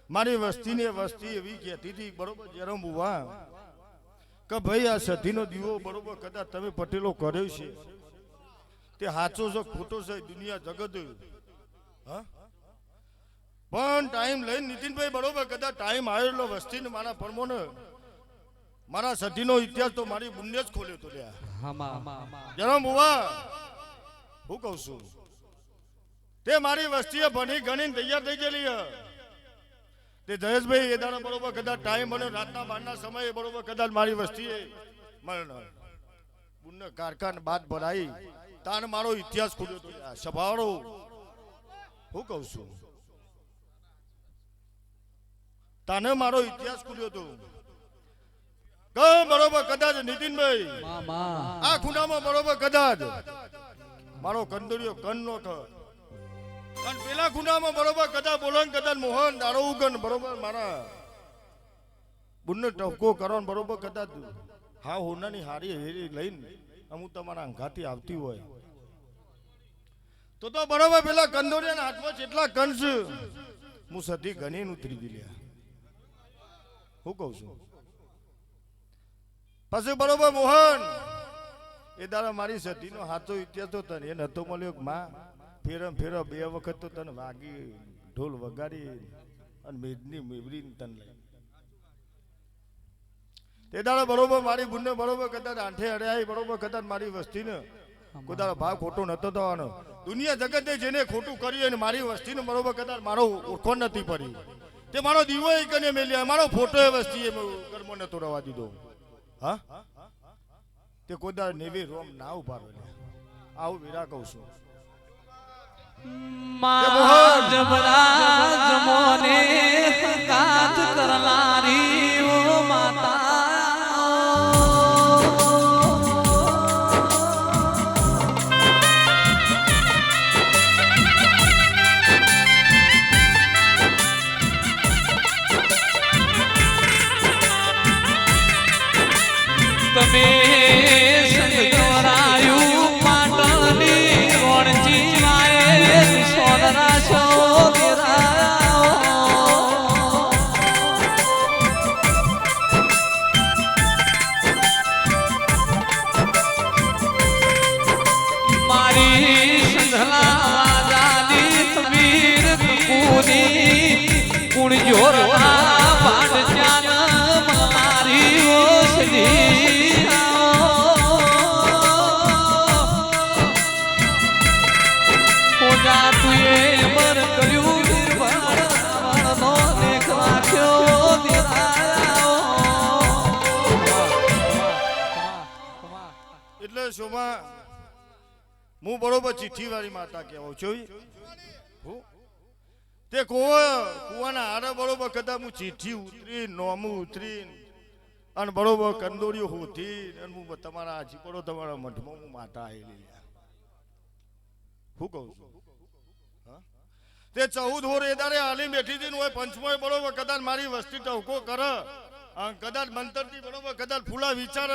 મારી વસ્તીની વસ્તી એવી કહેતી હતી બરોબર જરમ બુવા કે ભાઈ આ સતીનો દીવો બરોબર કદાચ તમે પટેલો કર્યો છે તે સાચો છે ખોટો છે દુનિયા જગત હા પણ ટાઈમ લઈને નીતિનભાઈ બરોબર કદાચ ટાઈમ આવ્યો એટલે વસ્તીને મારા પરમોને મારા સતીનો ઇતિહાસ તો મારી બુંદે જ ખોલ્યો તો જરમ બુવા હું કહું છું તે મારી વસ્તીએ ભણી ગણીને તૈયાર થઈ ગયેલી તે જયેશભાઈ એ દાડા બરોબર કદાચ ટાઈમ બન્યો રાતના 12ના સમયે બરોબર કદાચ મારી વસ્તીએ બુન્ને કારખાન બાદ ભરાઈ તાન મારો ઇતિહાસ ખુલ્યો તો સભાળો હું કહું છું તાને મારો ઇતિહાસ ખુલ્યો તો બરોબર કદાચ નીતિનભાઈ આ ખૂણામાં બરોબર કદાચ મારો કંદોરિયો કન નો અને પેલા ખૂણામાં બરોબર કદાચ બોલન કદાચ મોહન દાડો ઉગન બરોબર મારા બુનને ટપકો કરો બરોબર કદાચ હા હોનાની હારી હેરી લઈને અમુક તમારા અંગાથી આવતી હોય તો બરોબર પેલા કંદોરિયાના હાથમાં જેટલા કંસ હું સધી ગણીને ઉતરી ગયેલા હું કહું છું પછી બરોબર મોહન એ દાડા મારી સતીનો હાથો ઇતિહાસ તો તને એ નતો મળ્યો માં ફેરમ ફેરો બે વખત તો તને વાગી ઢોલ વગાડી અને મેદની મેવરી તને લઈ તે દાડા બરોબર મારી બુનને બરોબર કદાચ આંઠે અડ્યા બરોબર કદાચ મારી વસ્તીને કદાચ ભાવ ખોટો નતો થવાનો દુનિયા જગતે જેને ખોટું કર્યું અને મારી વસ્તીને બરોબર કદાચ મારો ઓળખોણ નથી પડી તે મારો દીવો કને મેલ્યા મારો ફોટો એ વસ્તીએ કર્મો નતો રવા દીધો હા તે કોદાર નેવી રોમ ના ઉભા રહ્યો આવું વીરા કહું છું જબરાજ મોને કાજ કરનારી ઓ માતા તમે સંગરાયું પાટણની રોણજી માએ સોદરા છો મારી સંઘલા રાજાની તમીર કુની કુણ જોરવા પાટ ચાન મારી ઓસની એટલે શોભા હું બરોબર ચિઠ્ઠી વાળી માતા કહેવો છું તે કુવાના હારે બરોબર કદાચ હું ચિઠ્ઠી ઉતરી નોમું ઉતરી અને બરોબર કંદોરીઓ હોતી અને હું તમારા હાજી પડો તમારા મઠમાં હું માતા આવેલી શું કહું છું તે 14 હોર એદારે હાલી બેઠી હતી હોય પંચમોય બરોબર કદાચ મારી વસ્તી ટવકો કર કદાચ મંતરથી બરોબર કદાચ ફૂલા વિચાર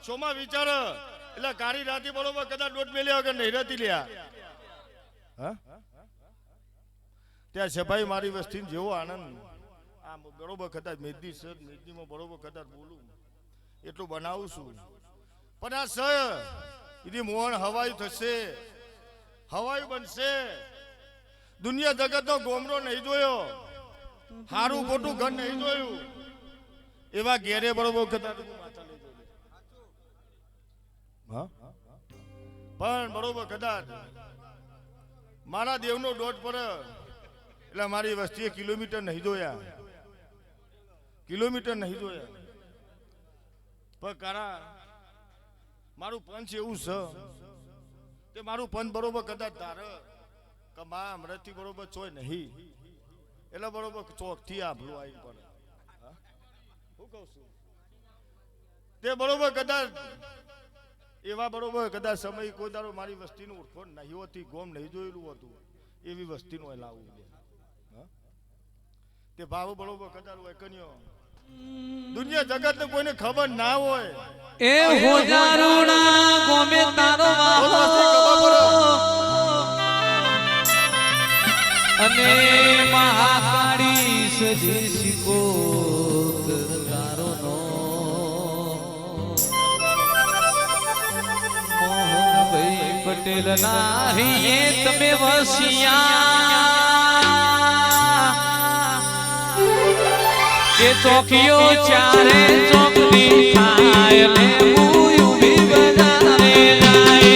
સોમા વિચાર એટલે કાળી રાતી બરોબર કદાચ દોઢ મેલ્યા વગર નહીં રહેતી લ્યા ત્યાં સભાઈ મારી વસ્તીને જેવો આનંદ આ બરોબર કદાચ મેદની સર મેદનીમાં બરોબર કદાચ બોલું એટલું બનાવું છું પણ આ સ એની મોહન હવાયું થશે હવાયું બનશે દુનિયા જગતનો ગોમરો નહીં જોયો સારું ખોટું ઘર નહીં જોયું એવા ઘેરે બરોબર કદાચ પણ બરોબર કદાચ મારા દેવનો દોઢ પર એટલે મારી વસ્તીએ કિલોમીટર નહીં જોયા કિલોમીટર નહીં જોયા પણ કારા મારું પંચ એવું છે કે મારું પંચ બરોબર કદાચ ધારે કે મા અમૃતથી બરોબર ચોય નહીં એટલે બરોબર ચોકથી આભલું આવી પડે હું કહું છું તે બરોબર કદાચ એવા બરોબર કદાચ સમય કોઈ દારો મારી વસ્તીનું ઓળખોણ નહીં હોતી ગોમ નહીં જોયેલું હતું એવી વસ્તીનું લાવવું તે ભાવ બરોબર કદાચ હોય કન્યો દુનિયા જગત ને કોઈને ખબર ના હોય એ હોજારુણા ગોમે તારો અને મહાકાળી સજે શિકો તારો નો મોહનભાઈ પટેલ નાહી તમે વસિયા કે ચોકીઓ ચારે ચોકની થાય ને ઉભી બજારે જાય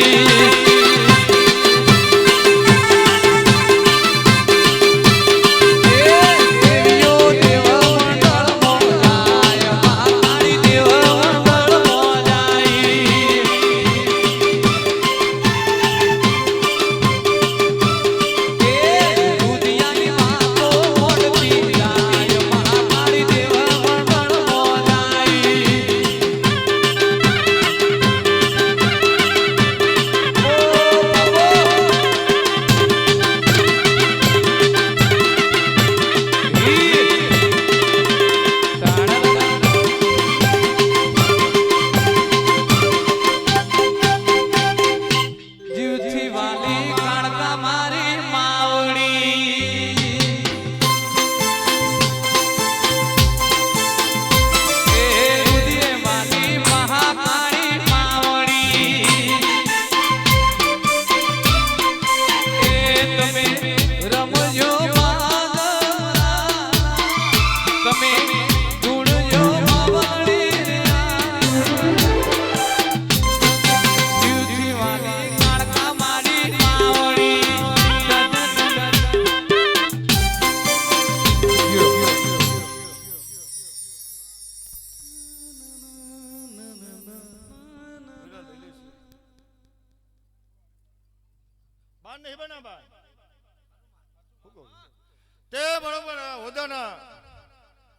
તે બરોબર હોદાના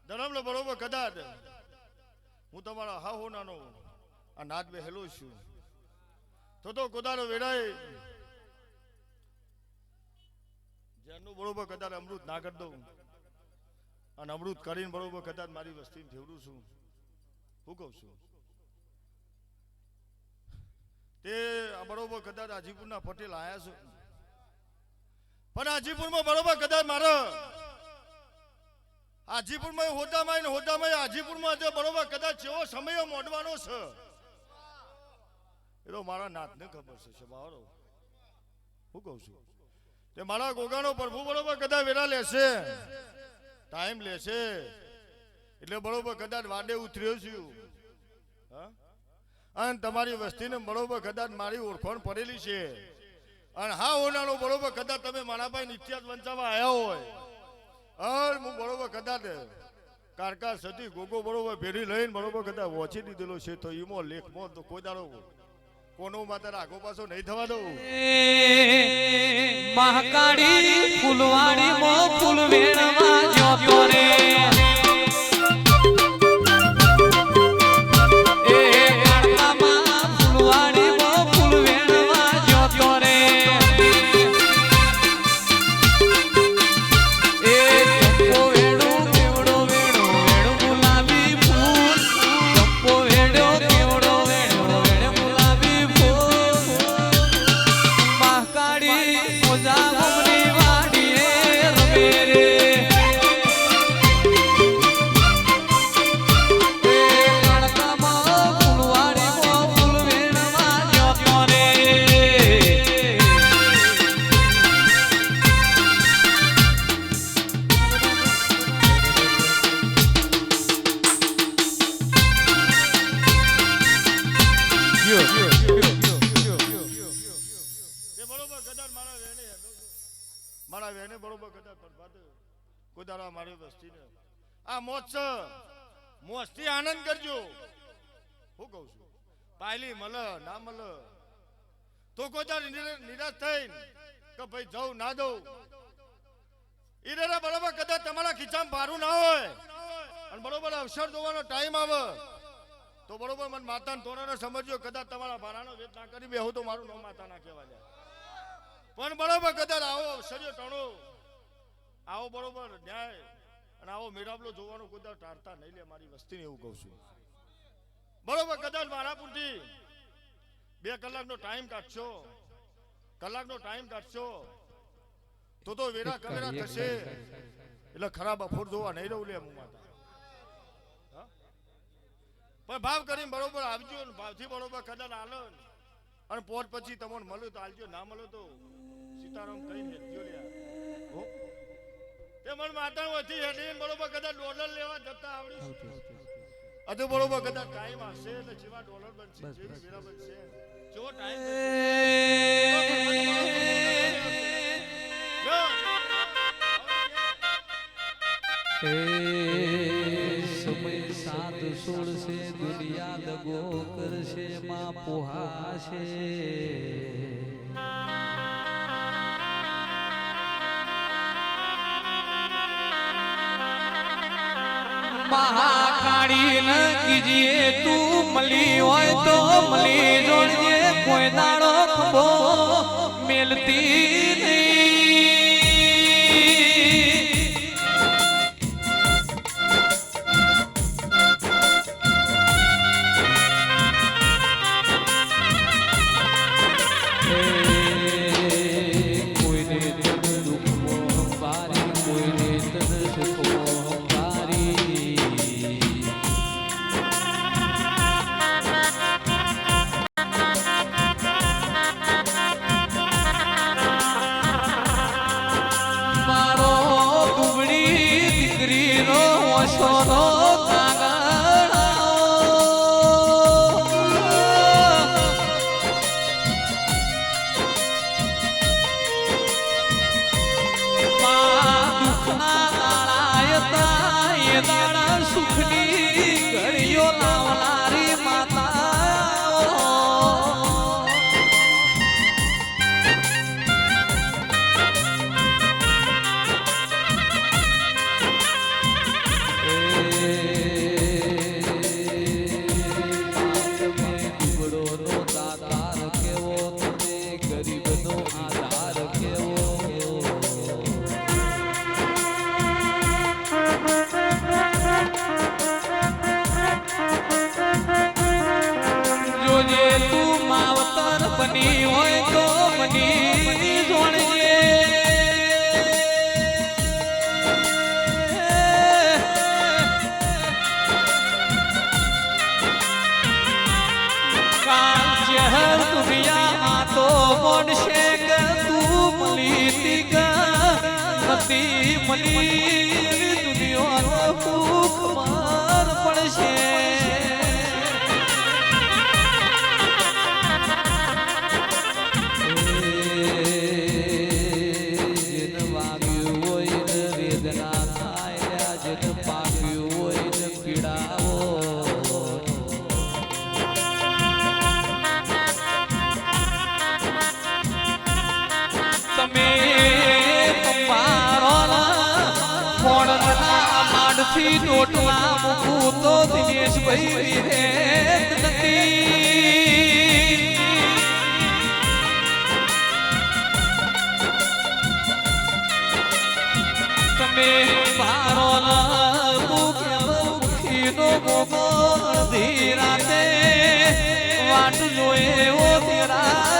ધરમલો બરોબર કદાચ હું તમારા હા હોનાનો આ નાદ બેહેલો છું તો કોદારો વેડાય જેનું બરોબર કદાચ અમૃત ના કરી દઉં અને અમૃત કરીને બરોબર કદાચ મારી વસ્તીને ઠેવડું છું હું કહું છું તે બરોબર કદાચ હાજીપુરના પટેલ આયા છું પણ હાજીપુરમાં બરોબર કદાચ મારો હાજીપુરમાં હોદામાં હાજીપુરમાં બરોબર કદાચ જેવો સમય મોડવાનો છે એ તો મારા નાથને ખબર છે બારો હું કહું છું તે મારા ગોગાનો પ્રભુ બરોબર કદાચ વેરા લેશે ટાઈમ લેશે એટલે બરોબર કદાચ વાડે ઉતર્યો છું અને તમારી વસ્તીને બરોબર કદાચ મારી ઓળખાણ પડેલી છે અને હા હોનાનો બરોબર કદાચ તમે મારા ભાઈ ઇતિહાસ વંચાવા આવ્યા હોય અને હું બરોબર કદાચ કારકાર સતી ગોગો બરોબર ભેરી લઈને બરોબર કદાચ વોચી દીધેલો છે તો ઈમો લેખમાં તો કોઈ દાડો કોનો માતા આગો પાછો નહીં થવા દઉં મહાકાળી ફૂલવાડી મો ફૂલ વેણવા જોતો રે રમે મારી વસ્તીને આ મોજ છે મોજથી આનંદ કરજો હું કહું છું પાયલી મળે ના મળે તો કોઈ તાર નિરાશ થઈને કે ભાઈ જાઉં ના દઉં ઈરેરા બરોબર કદાચ તમારા ખીચામાં ભારું ના હોય અને બરોબર અવસર જોવાનો ટાઈમ આવે તો બરોબર મને માતાને તોરાને સમજ્યો કદાચ તમારા ભારાનો વેત ના કરી બેહું તો મારું નામ માતા ના કહેવા જાય પણ બરોબર કદાચ આવો અવસર્ય ટણો આવો બરોબર ન્યાય અને આવો મેળાવડો જોવાનો કદાચ ટાળતા નહીં લે મારી વસ્તીને એવું કહું છું બરોબર કદાચ મારા પૂરતી 2 કલાકનો ટાઈમ કાઢશો કલાકનો ટાઈમ કાઢશો તો વેરા કમેરા થશે એટલે ખરાબ અફોર જોવા નહીં રહું લે હું માતા પણ ભાવ કરીને બરોબર આવજો ને ભાવથી બરોબર કદાચ આલો અને પોત પછી તમને મળ્યું તો આલજો ના મળ્યો તો સીતારામ કહીને હેડજો લે હો તે મને માતા વધી હેડીને બરોબર કદાચ ડોલર લેવા જતા આવડ્યું અધુ બરોબર કદાચ ટાઈમ આવશે એટલે જેવા ડોલર બનશે જેવી વેરા બનશે જેવો ટાઈમ સમય સાત છોડશે દુનિયા દગો કરશે માં પોહાશે મહાકાળી ન કીજીએ તું મળી હોય તો મળી જોડજે કોઈ દાડો ખબો મેલતી બની હોય તો બની જોડજે કાલ જહર દુનિયા તો મોડશે કે તું મળી તીગ નથી મળી દુનિયાનો ભૂખ માર પડશે ટોટલા મૂકું તો દિનેશભાઈ રે નથી તમે ભારો મુખીનો મોગો અડધી રાતે વાટ જોએ એવો તેરા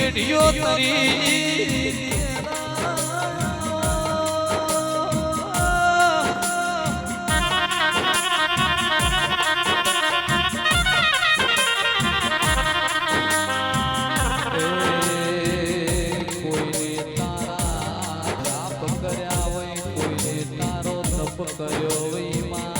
પેઢીઓ તરી કોઈને તારા રાપ કર્યા હોય કોઈને તારો તપ કર્યો હોય માં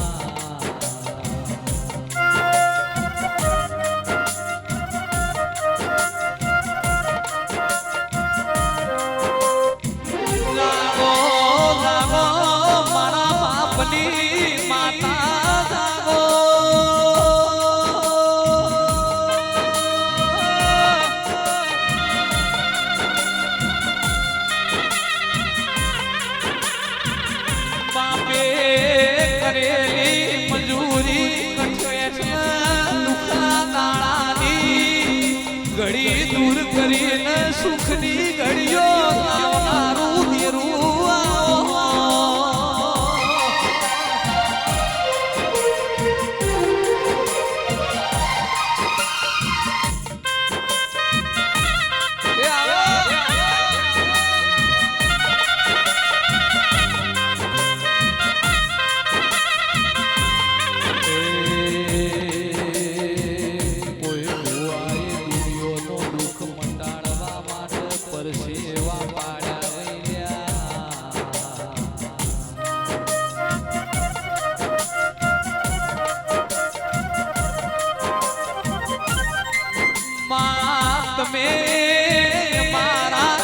તમે મારા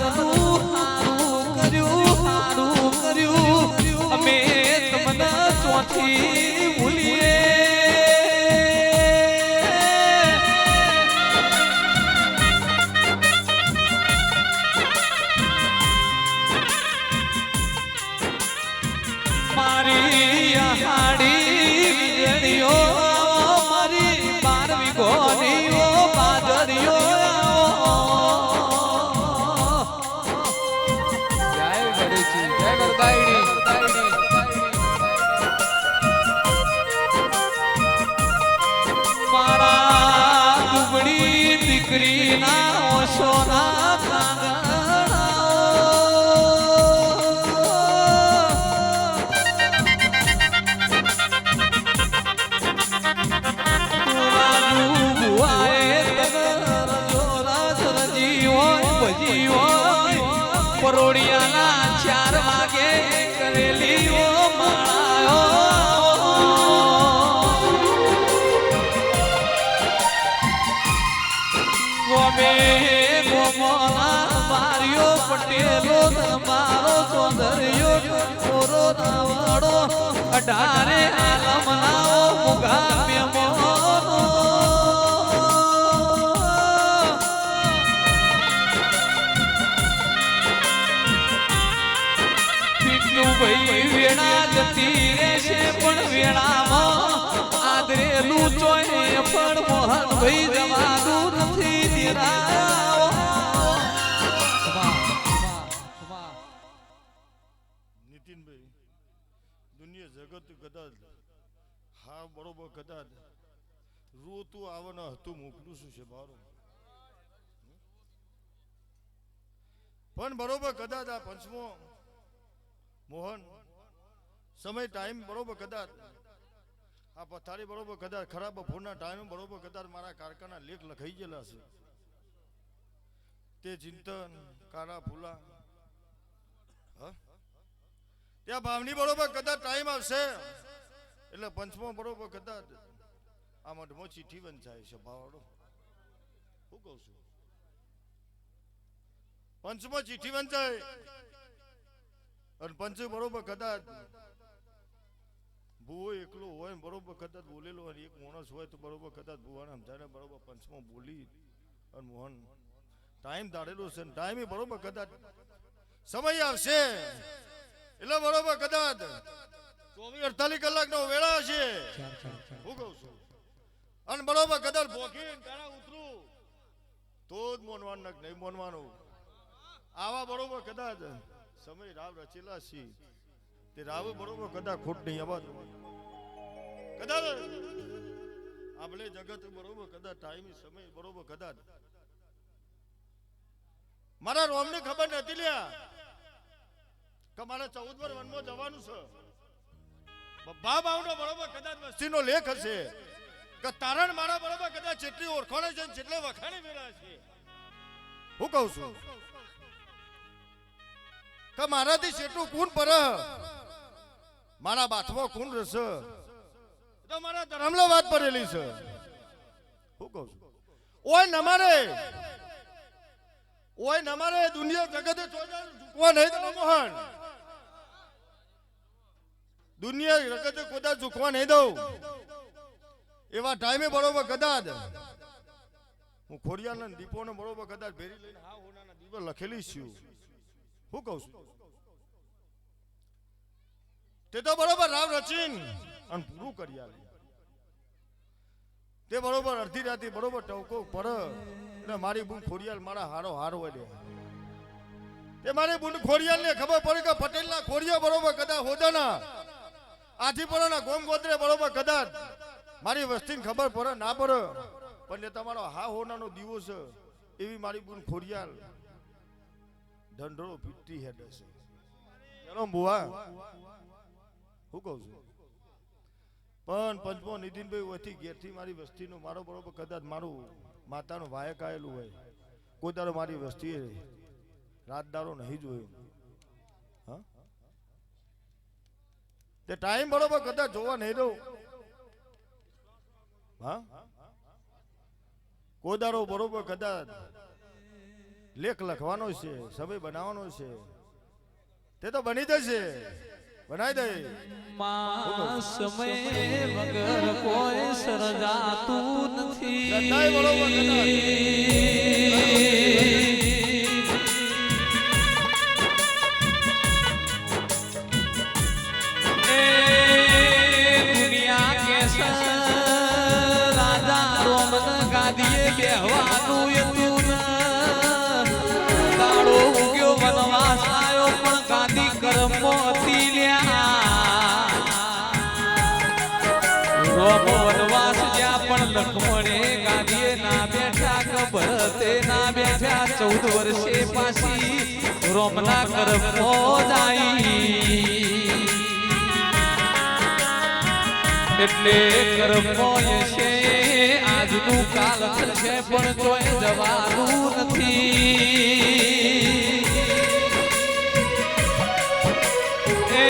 ઘરનું હારું કર્યું અમે તમને ચોથી ભૂલીએ મારી હાડી વીજળીઓ મારી 12 ગોળીઓ બાજરીઓ જય ગણેશજી જય ગરબાઈડી મારા દુબળી દીકરીના ઓશોના પરોડિયાના 4 વાગે કરેલી ઓ માળાઓ ગોમે ગોમોના માર્યો પટેલો મારો ચોંદરિયો કોરો નાવાડો 18 આલમનાઓ મુગા મેમોનો ભાઈ વેણા જતી રહેશે પણ વેણામાં આદરેલું ચોય પણ મોહન ભાઈ જવાનું નથી દેરાઓ નીતિનભાઈ દુનિયા જગત કદાચ હા બરોબર કદાચ રોતું આવવાના હતું મોકલું શું છે મારું પણ બરોબર કદાચ આ પંચમો મોહન સમય ટાઈમ બરોબર કદાચ આ પથારી બરોબર કદાચ ખરાબ બપોરના ટાઈમ બરોબર કદાચ મારા કારખાના લેખ લખાઈ ગયેલા છે તે ચિંતન કાળા ફૂલા ત્યાં ભાવની બરોબર કદાચ ટાઈમ આવશે એટલે પંચમો બરોબર કદાચ આ મઠમાં ચીઠી વંચાય છે ભાવાડો શું કહું છું પંચમો ચીઠી વંચાય અને પંચ બરોબર કદાચ ભૂવો એકલો હોય બરોબર કદાચ બોલેલો અને એક માણસ હોય તો બરોબર કદાચ ભૂવાને સમજાને બરોબર પંચમાં બોલી અને મોહન ટાઈમ ધારેલો છે ટાઈમ બરોબર કદાચ સમય આવશે એટલે બરોબર કદાચ 24-48 કલાકનો વેળા છે હું કહું છું અને બરોબર કદાચ ભોખીને તારા ઉતરું તો જ મોનવાનું નહીં મોનવાનું આવા બરોબર કદાચ સમય રાવ રચેલા છે તે રાવ બરોબર કદાચ ખોટ નહીં અવાજ કદાચ આપણે જગત બરોબર કદાચ ટાઈમ સમય બરોબર કદાચ મારા રોમને ખબર નથી લ્યા કે મારે 14 વાર વનમાં જવાનું છે બાપ આવનો બરોબર કદાચ વસ્તીનો લેખ હશે કે તારણ મારા બરોબર કદાચ જેટલી ઓળખાણે છે જેટલે વખાણે મેળા છે હું કહું છું કે મારાથી જેટલું કુન પર મારા બાથમાં કુન રસ તો મારા ધર્મલો વાત પડેલી છે હું કહું છું ઓય નમારે દુનિયા જગતે ઝૂકવા નહીં દો મોહન દુનિયા જગતે કોદા ઝૂકવા નહીં દઉં એવા ટાઈમે બરોબર કદાચ હું ખોડિયાના દીપોને બરોબર કદાચ ભેરી લઈને હા હોનાના દીવો લખેલી છું હું કહું છું તે તો બરોબર રાવ રચીન અને પૂરું કરી આલે તે બરોબર અડધી રાતે બરોબર ટવકો પર એટલે મારી બુન ખોડિયાલ મારા હારો હારો હોય તે મારી બુન ખોડિયાલ ને ખબર પડી કે પટેલ ના ખોડિયા બરોબર કદાચ હોદાના આથી પરોના ગોમ ગોત્રે બરોબર કદાચ મારી વસ્તીને ખબર પડે ના પડે પણ તમારો હા હોનાનો દીવો છે એવી મારી બુન ખોડિયાલ ઢંઢળો પીટી હેડ છે ચલો બુઆ હું કહું છું પણ પંચમો નીતિનભાઈ વથી ઘેરથી મારી વસ્તીનું મારો બરોબર કદાચ મારું માતાનું વાયક આવેલું હોય કોઈ દાડો મારી વસ્તીએ રાતદારો નહીં જોયું હા તે ટાઈમ બરોબર કદાચ જોવા નહીં દઉં હા કોદારો બરોબર કદાચ લેખ લખવાનો છે, સમય બનાવવાનો છે, તે તો બની જશે, બનાવી દે. માં સમય વગર કોઈ સર્જાતું બધાય બરોબર કદાચ. નથી. બેહવાનું હતું દાડો ઉગ્યો વનવાસ આયો પણ ગાંધી કર્મો હતી લ્યા રોમ વનવાસ જ્યાં પણ લખમણે ગાંધીએ ના બેઠા કભરતે ના બેઠા 14 વર્ષે પાછી રોમના કર્મો જાય એટલે કર્મો છે આજનું કાલ થશે પણ કોઈ જવાનું નથી. એ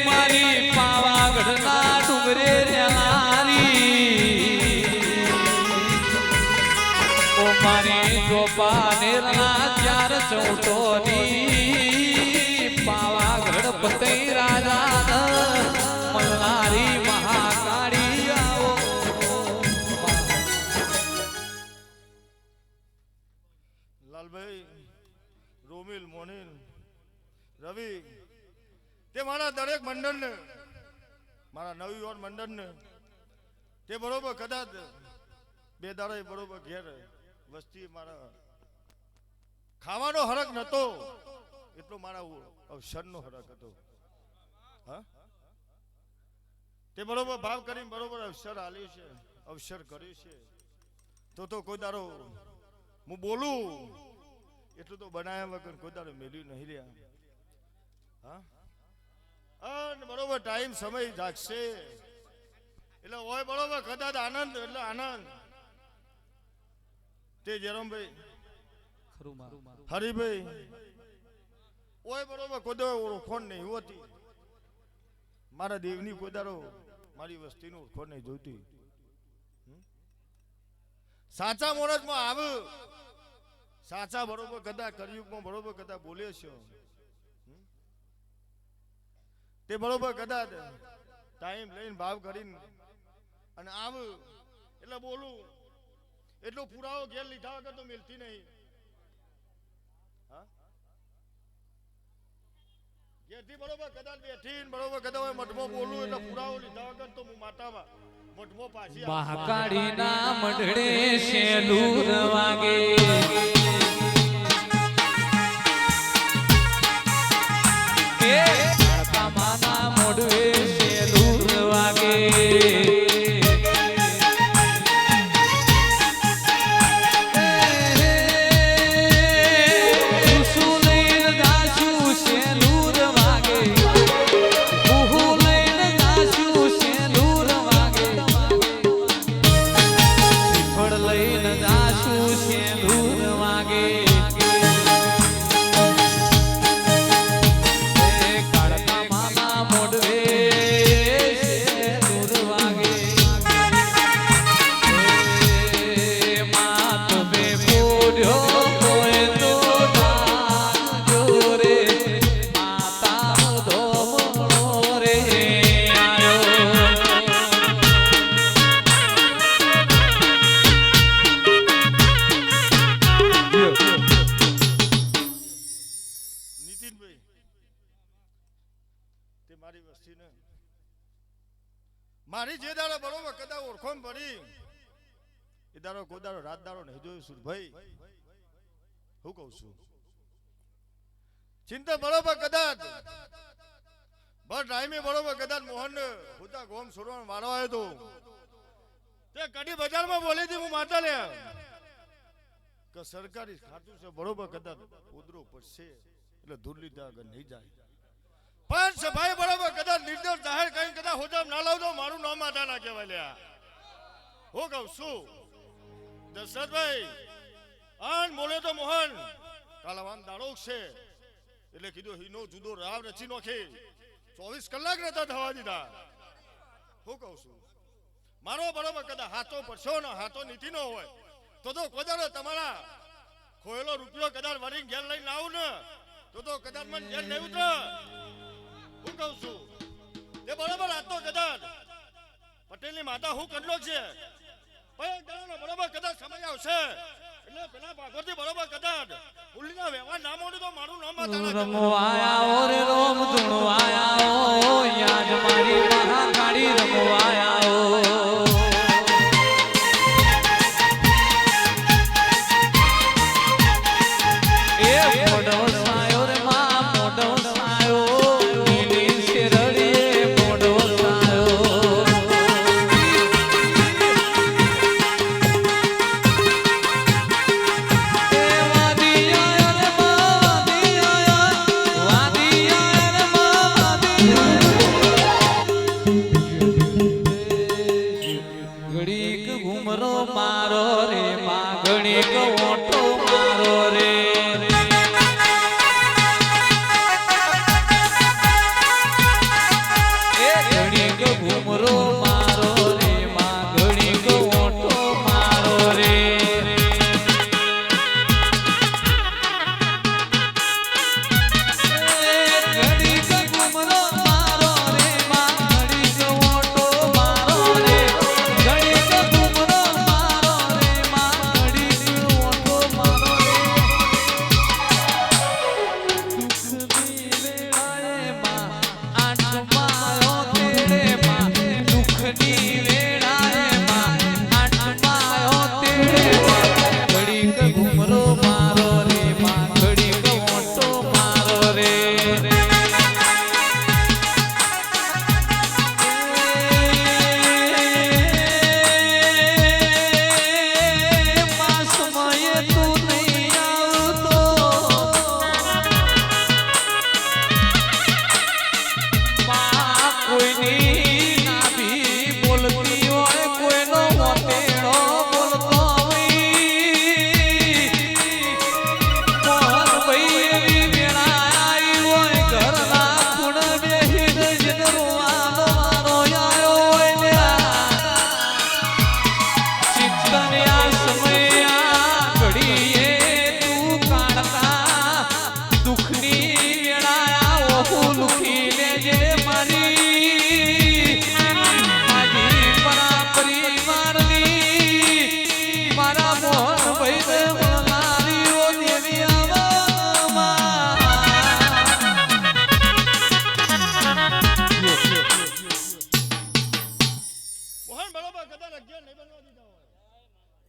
મારી પાવાગઢના ડુંગરે રેલારી ઓ મારી ગોપાનેરના 4 ચૌટોની પાવાગઢ પતઈ રાજા મલ્હારી મહાકાળી આવો. લાલભાઈ, રોમિલ, મોનિલ, રવિ, તે મારા દરેક મંડળને, મારા નવયુવાન મંડળને તે બરોબર કદાચ 2 દાડા બરોબર ઘેર વસ્તી મારા ખાવાનો હરક નતો, એટલો મારા અવસરનો હરક હતો. હા, તે બરોબર ભાવ કરીને બરોબર અવસર આલ્યું છે, અવસર કર્યું છે. તો કોઈ દારો હું બોલું એટલું તો બનાવ્યા વગર કોઈ દારો મેલ્યું નહીં રહ્યા. હા, અને બરોબર ટાઈમ સમય જાગશે એટલે હોય બરોબર કદાચ આનંદ એટલે આનંદ. તે જરમભાઈ, હરિભાઈ ઓય બરોબર કોઈ દાડો ઓળખોણ નહીં હોતી. મારા દેવની કોઈ દાડો મારી વસ્તીનું ઓળખોણ નહીં જોઈતી. સાચા મોરજમાં આવ, સાચા બરોબર કદા કળિયુગમાં બરોબર કદા બોલે છે. તે બરોબર કદાચ ટાઈમ લઈને ભાવ કરીને અને આવ એટલે બોલું એટલો પુરાવો ઘેર લીધા વગર તો મિલતી નહીં. ઘેરથી બરોબર કદાચ બેઠી બરોબર કદાચ મઠમાં બોલું એટલે પુરાવો લીધા વગર તો હું માતામાં મઠમાં પાછી મહાકાળીના મઢડે શેલુર વાગે માના મોઢવે શેલુર વાગે મારી જે દાડો બરોબર કદાચ ઓળખોમ પડી એ દાડો ગોદાડો રાત દાડો નહીં જોયું સુરભાઈ. હું કહું છું ચિંતા બરોબર કદાચ બસ ટાઈમે બરોબર કદાચ મોહન હુતા ગોમ છોડવાનો વારો આવ્યો તો તે કડી બજારમાં બોલી હતી હું માતા લે કે સરકારી ખાતું છે બરોબર કદાચ ઉધરો પડશે એટલે દૂર લીધા આગળ નહીં જાય. પણ સભાએ બરોબર કદાચ નિર્દોષ જાહેર કઈ કદાચ હોજામ ના લાવતો મારું નામ માતા ના કહેવાય લ્યા. હું કહું છું દશરથભાઈ અન બોલે તો મોહન કાલાવાન દાડો છે એટલે કીધું હીનો જુદો રાવ રચી નોખે 24 કલાક નતા થવા દીધા. હું કહું છું મારો બરોબર કદાચ હાથો પરસો ને હાથો નીતિ નો હોય તો કોદાડો તમારા ખોયેલો રૂપિયો કદાચ વળી ઘેર લઈને આવું ને તો કદાચ મને ઘેર નહીં ઉતરે. હું કહું છું એ બરોબર આ તો કદાચ પટેલની માતા હું કેટલો છે બરોબર કદાચ સમય આવશે એટલે પેલા ભાગવતી બરોબર કદાચ ઉલ્લીના વ્યવહાર ના મોડું તો મારું નામ રમવાયા રે રોમ ધૂણવાયા યાદ મારી મહાકાળી રમવાયા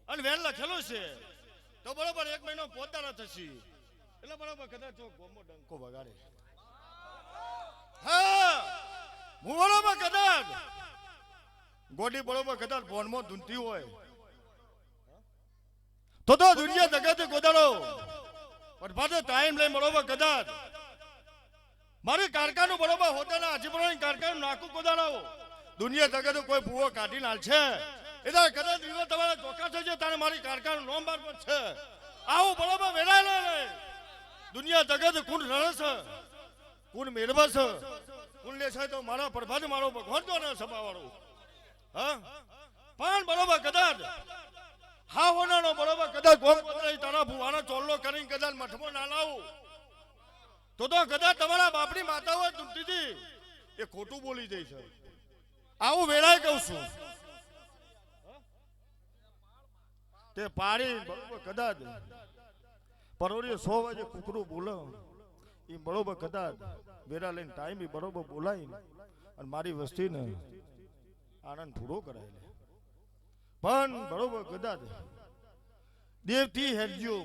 અને વેન લખેલું છે તો બરોબર 1 મહિનો પોતાનો થશે એટલે બરોબર કદાચ તો ગોમો ડંકો વગાડે. હા હું બરોબર કદાચ ગોડી બરોબર કદાચ ફોનમાં ધૂનતી હોય તો દુનિયા જગતે ગોદાડો પણ પાછો ટાઈમ લઈ બરોબર કદાચ મારી કારખાનું બરોબર હોતાના હાજીપુરાની કારખાનું નાખું ગોદાડો દુનિયા જગતે કોઈ ભૂવો કાઢી નાલ છે એટલે કદાચ દિવસ તમારા ચોખ્ખા થઈ જાય તારે મારી કારખાનું નોમ બાર પર છે આવું બરોબર વેરાય લે દુનિયા જગત કોણ રડે છે કોણ મેળવે છે કોણ લે છે તો મારા પ્રભાત મારો ભગવાન તો ને સભાવાળો હા પણ બરોબર કદાચ હા હોનાનો બરોબર કદાચ ગોમ પતરાઈ તારા ભુવાનો ચોલ્લો કરીને કદાચ મઠમાં ના લાવું તો કદાચ તમારા બાપની માતાઓ તૂટતી એ ખોટું બોલી જાય છે આવું વેળાય કહું છું તે પાડી બરોબર કદાચ પરોરી 100 વાગે કુકરું બોલે એ બરોબર કદાચ વેરા લઈને ટાઈમ બરોબર બોલાય અને મારી વસ્તીને આનંદ પૂરો કરાય પણ બરોબર કદાચ દેવથી હેરજો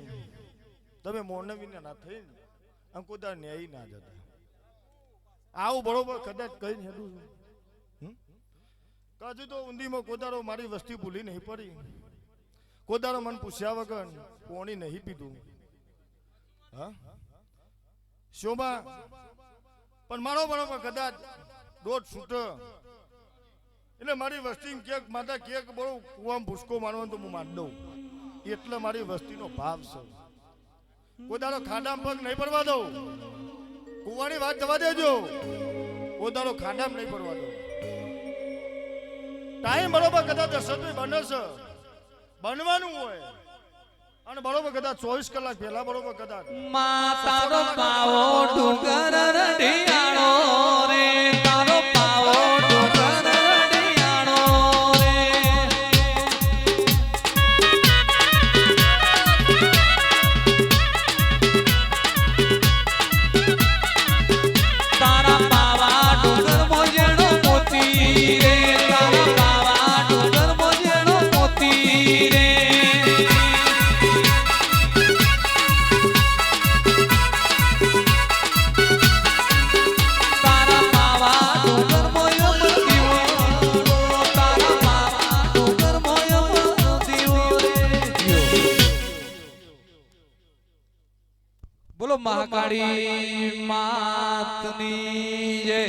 તમે મોનવીને ના થઈ અંકુદાર ન્યાય ના જતા આવું બરોબર કદાચ કઈ હેડું કાજુ તો ઊંધીમાં કોદારો મારી વસ્તી ભૂલી નહીં પડી કોદારો મને પૂછ્યા વગર પોણી નહીં પીધું હા શોભા પણ મારો બરોબર કદાચ દોઢ છૂટ એટલે મારી વસ્તી કેક માતા કેક બહુ કુવામાં ભૂસકો મારવાનો તો હું મારી દઉં એટલે મારી વસ્તીનો ભાવ છે કોદારો ખાડામાં પગ નહીં પડવા દઉં કુવાની વાત જવા દેજો કોદારો ખાડામાં નહીં પડવા દઉં ટાઈમ બરોબર કદાચ દર્શનભાઈ બને છે બનવાનું હોય અને બરોબર કદાચ 24 કલાક પહેલા બરોબર કદાચ તારો પાવો ડુંગર રડિયાળો રે તારો પાવો ડુંગર રડિયાળો રે તારા પાવા ડુંગર મોજેણો મોતી રે તારા પાવા ડુંગર મોજેણો મોતી રે બોલો મહાકાળી માતની જય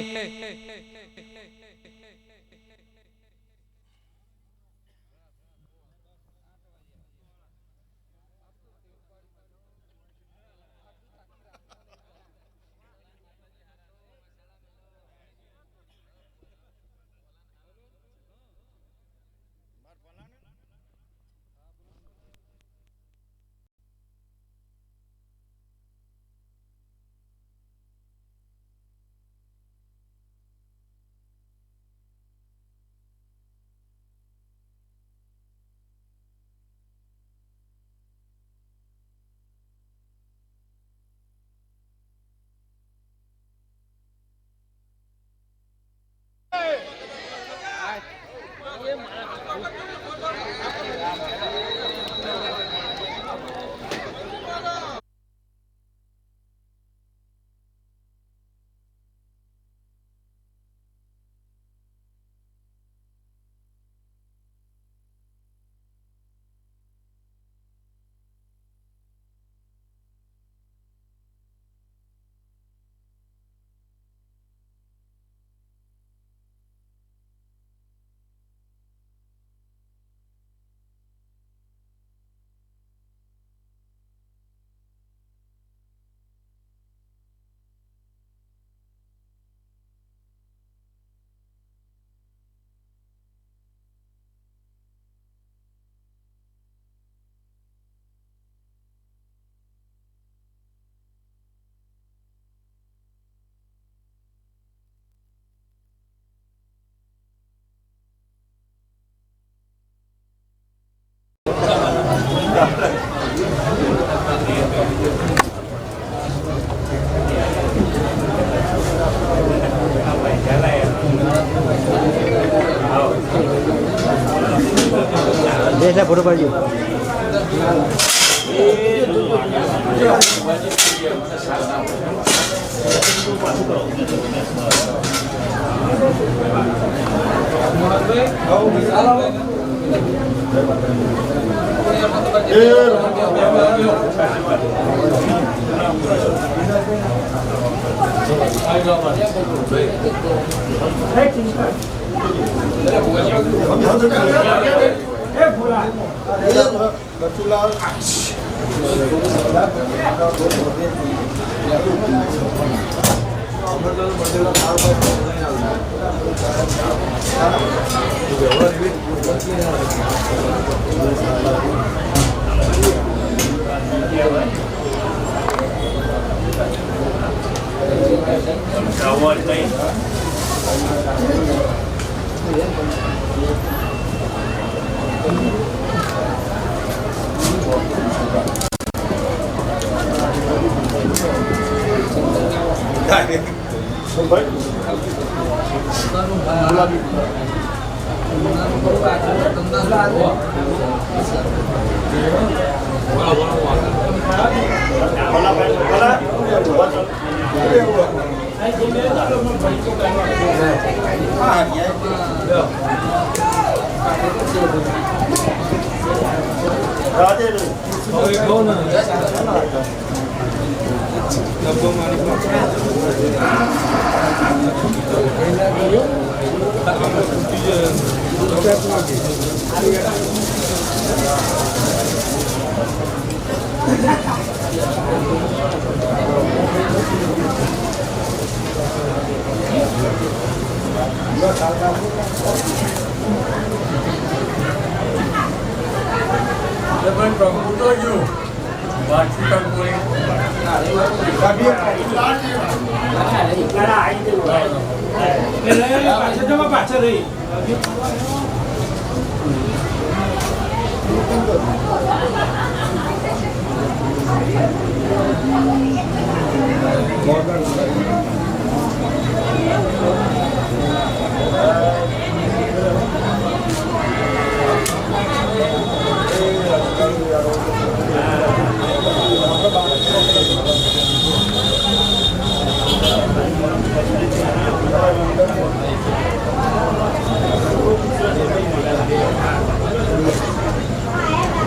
દેખલા ફોટો પાડજો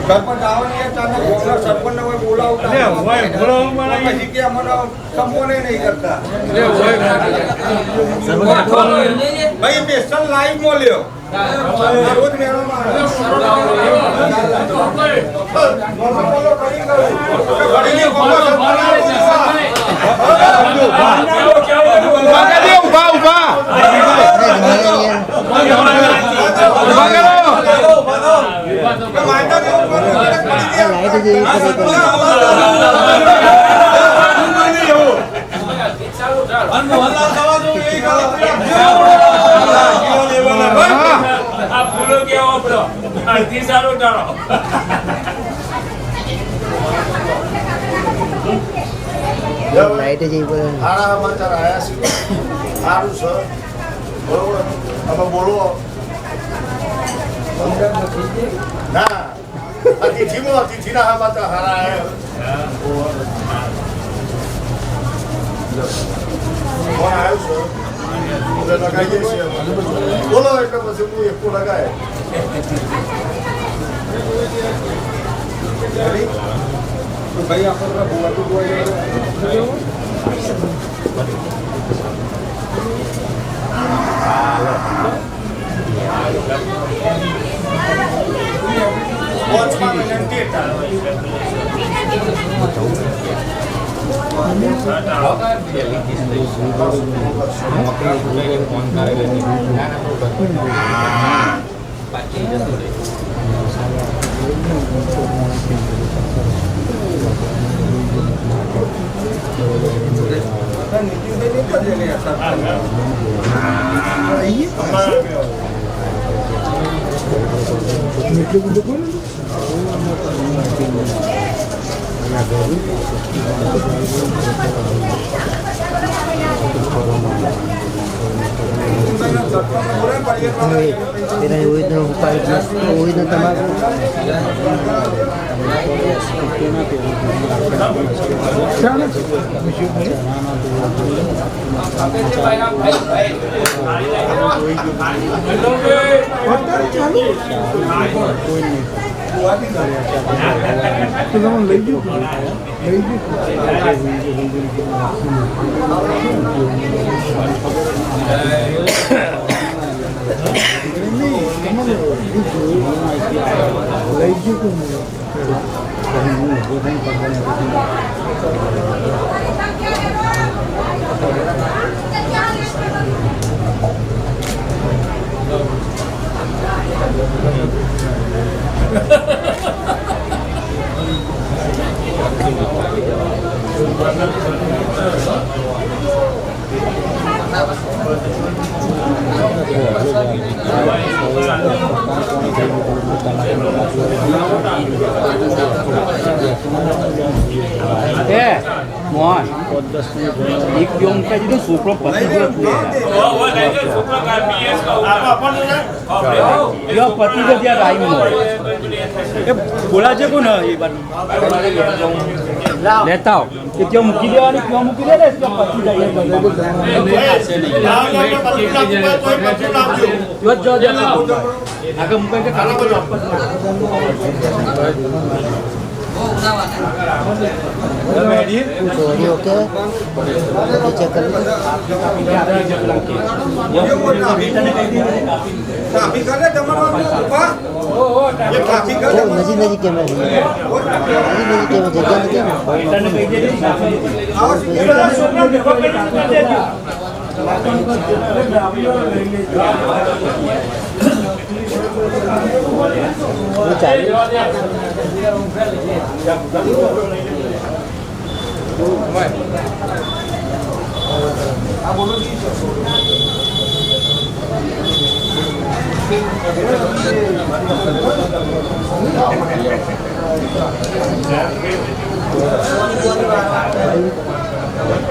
સરપંચ આવવાની સરપંચ ને બોલાવતા પછી કે અમને સંપોને નહીં કરતા ભાઈ સ્પેશિયલ લાઈવ બોલ્યો રોજ મેળામાં લાઈટ જ સારા સમાચાર આવ્યા છે સારું છે બરોબર તમે બોલો ના અતિથિના સમાચાર સારા આવ્યા કોણ આવ્યું છે લગાવીએ છીએ બોલો એટલે પછી હું એકું લગાય ભાઈ આપણે બોલાતું પેલા એવું જ તમારું મોહન એક યોમ કે દીધો છોકરો પતિ ગયો પતિ ગયો ત્યાં રાઈમાં એ બોલા છે કોને એ બાજુ લેતા કે ત્યાં મૂકી દેવાની ક્યાં મૂકી દે ને ત્યાં પતિ જાય આગળ મૂકે કે કાલે ચોરી ઓકે નીચે કરી નજીક નજીક કેમેરા નજીક જગ્યા નથી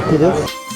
કીધું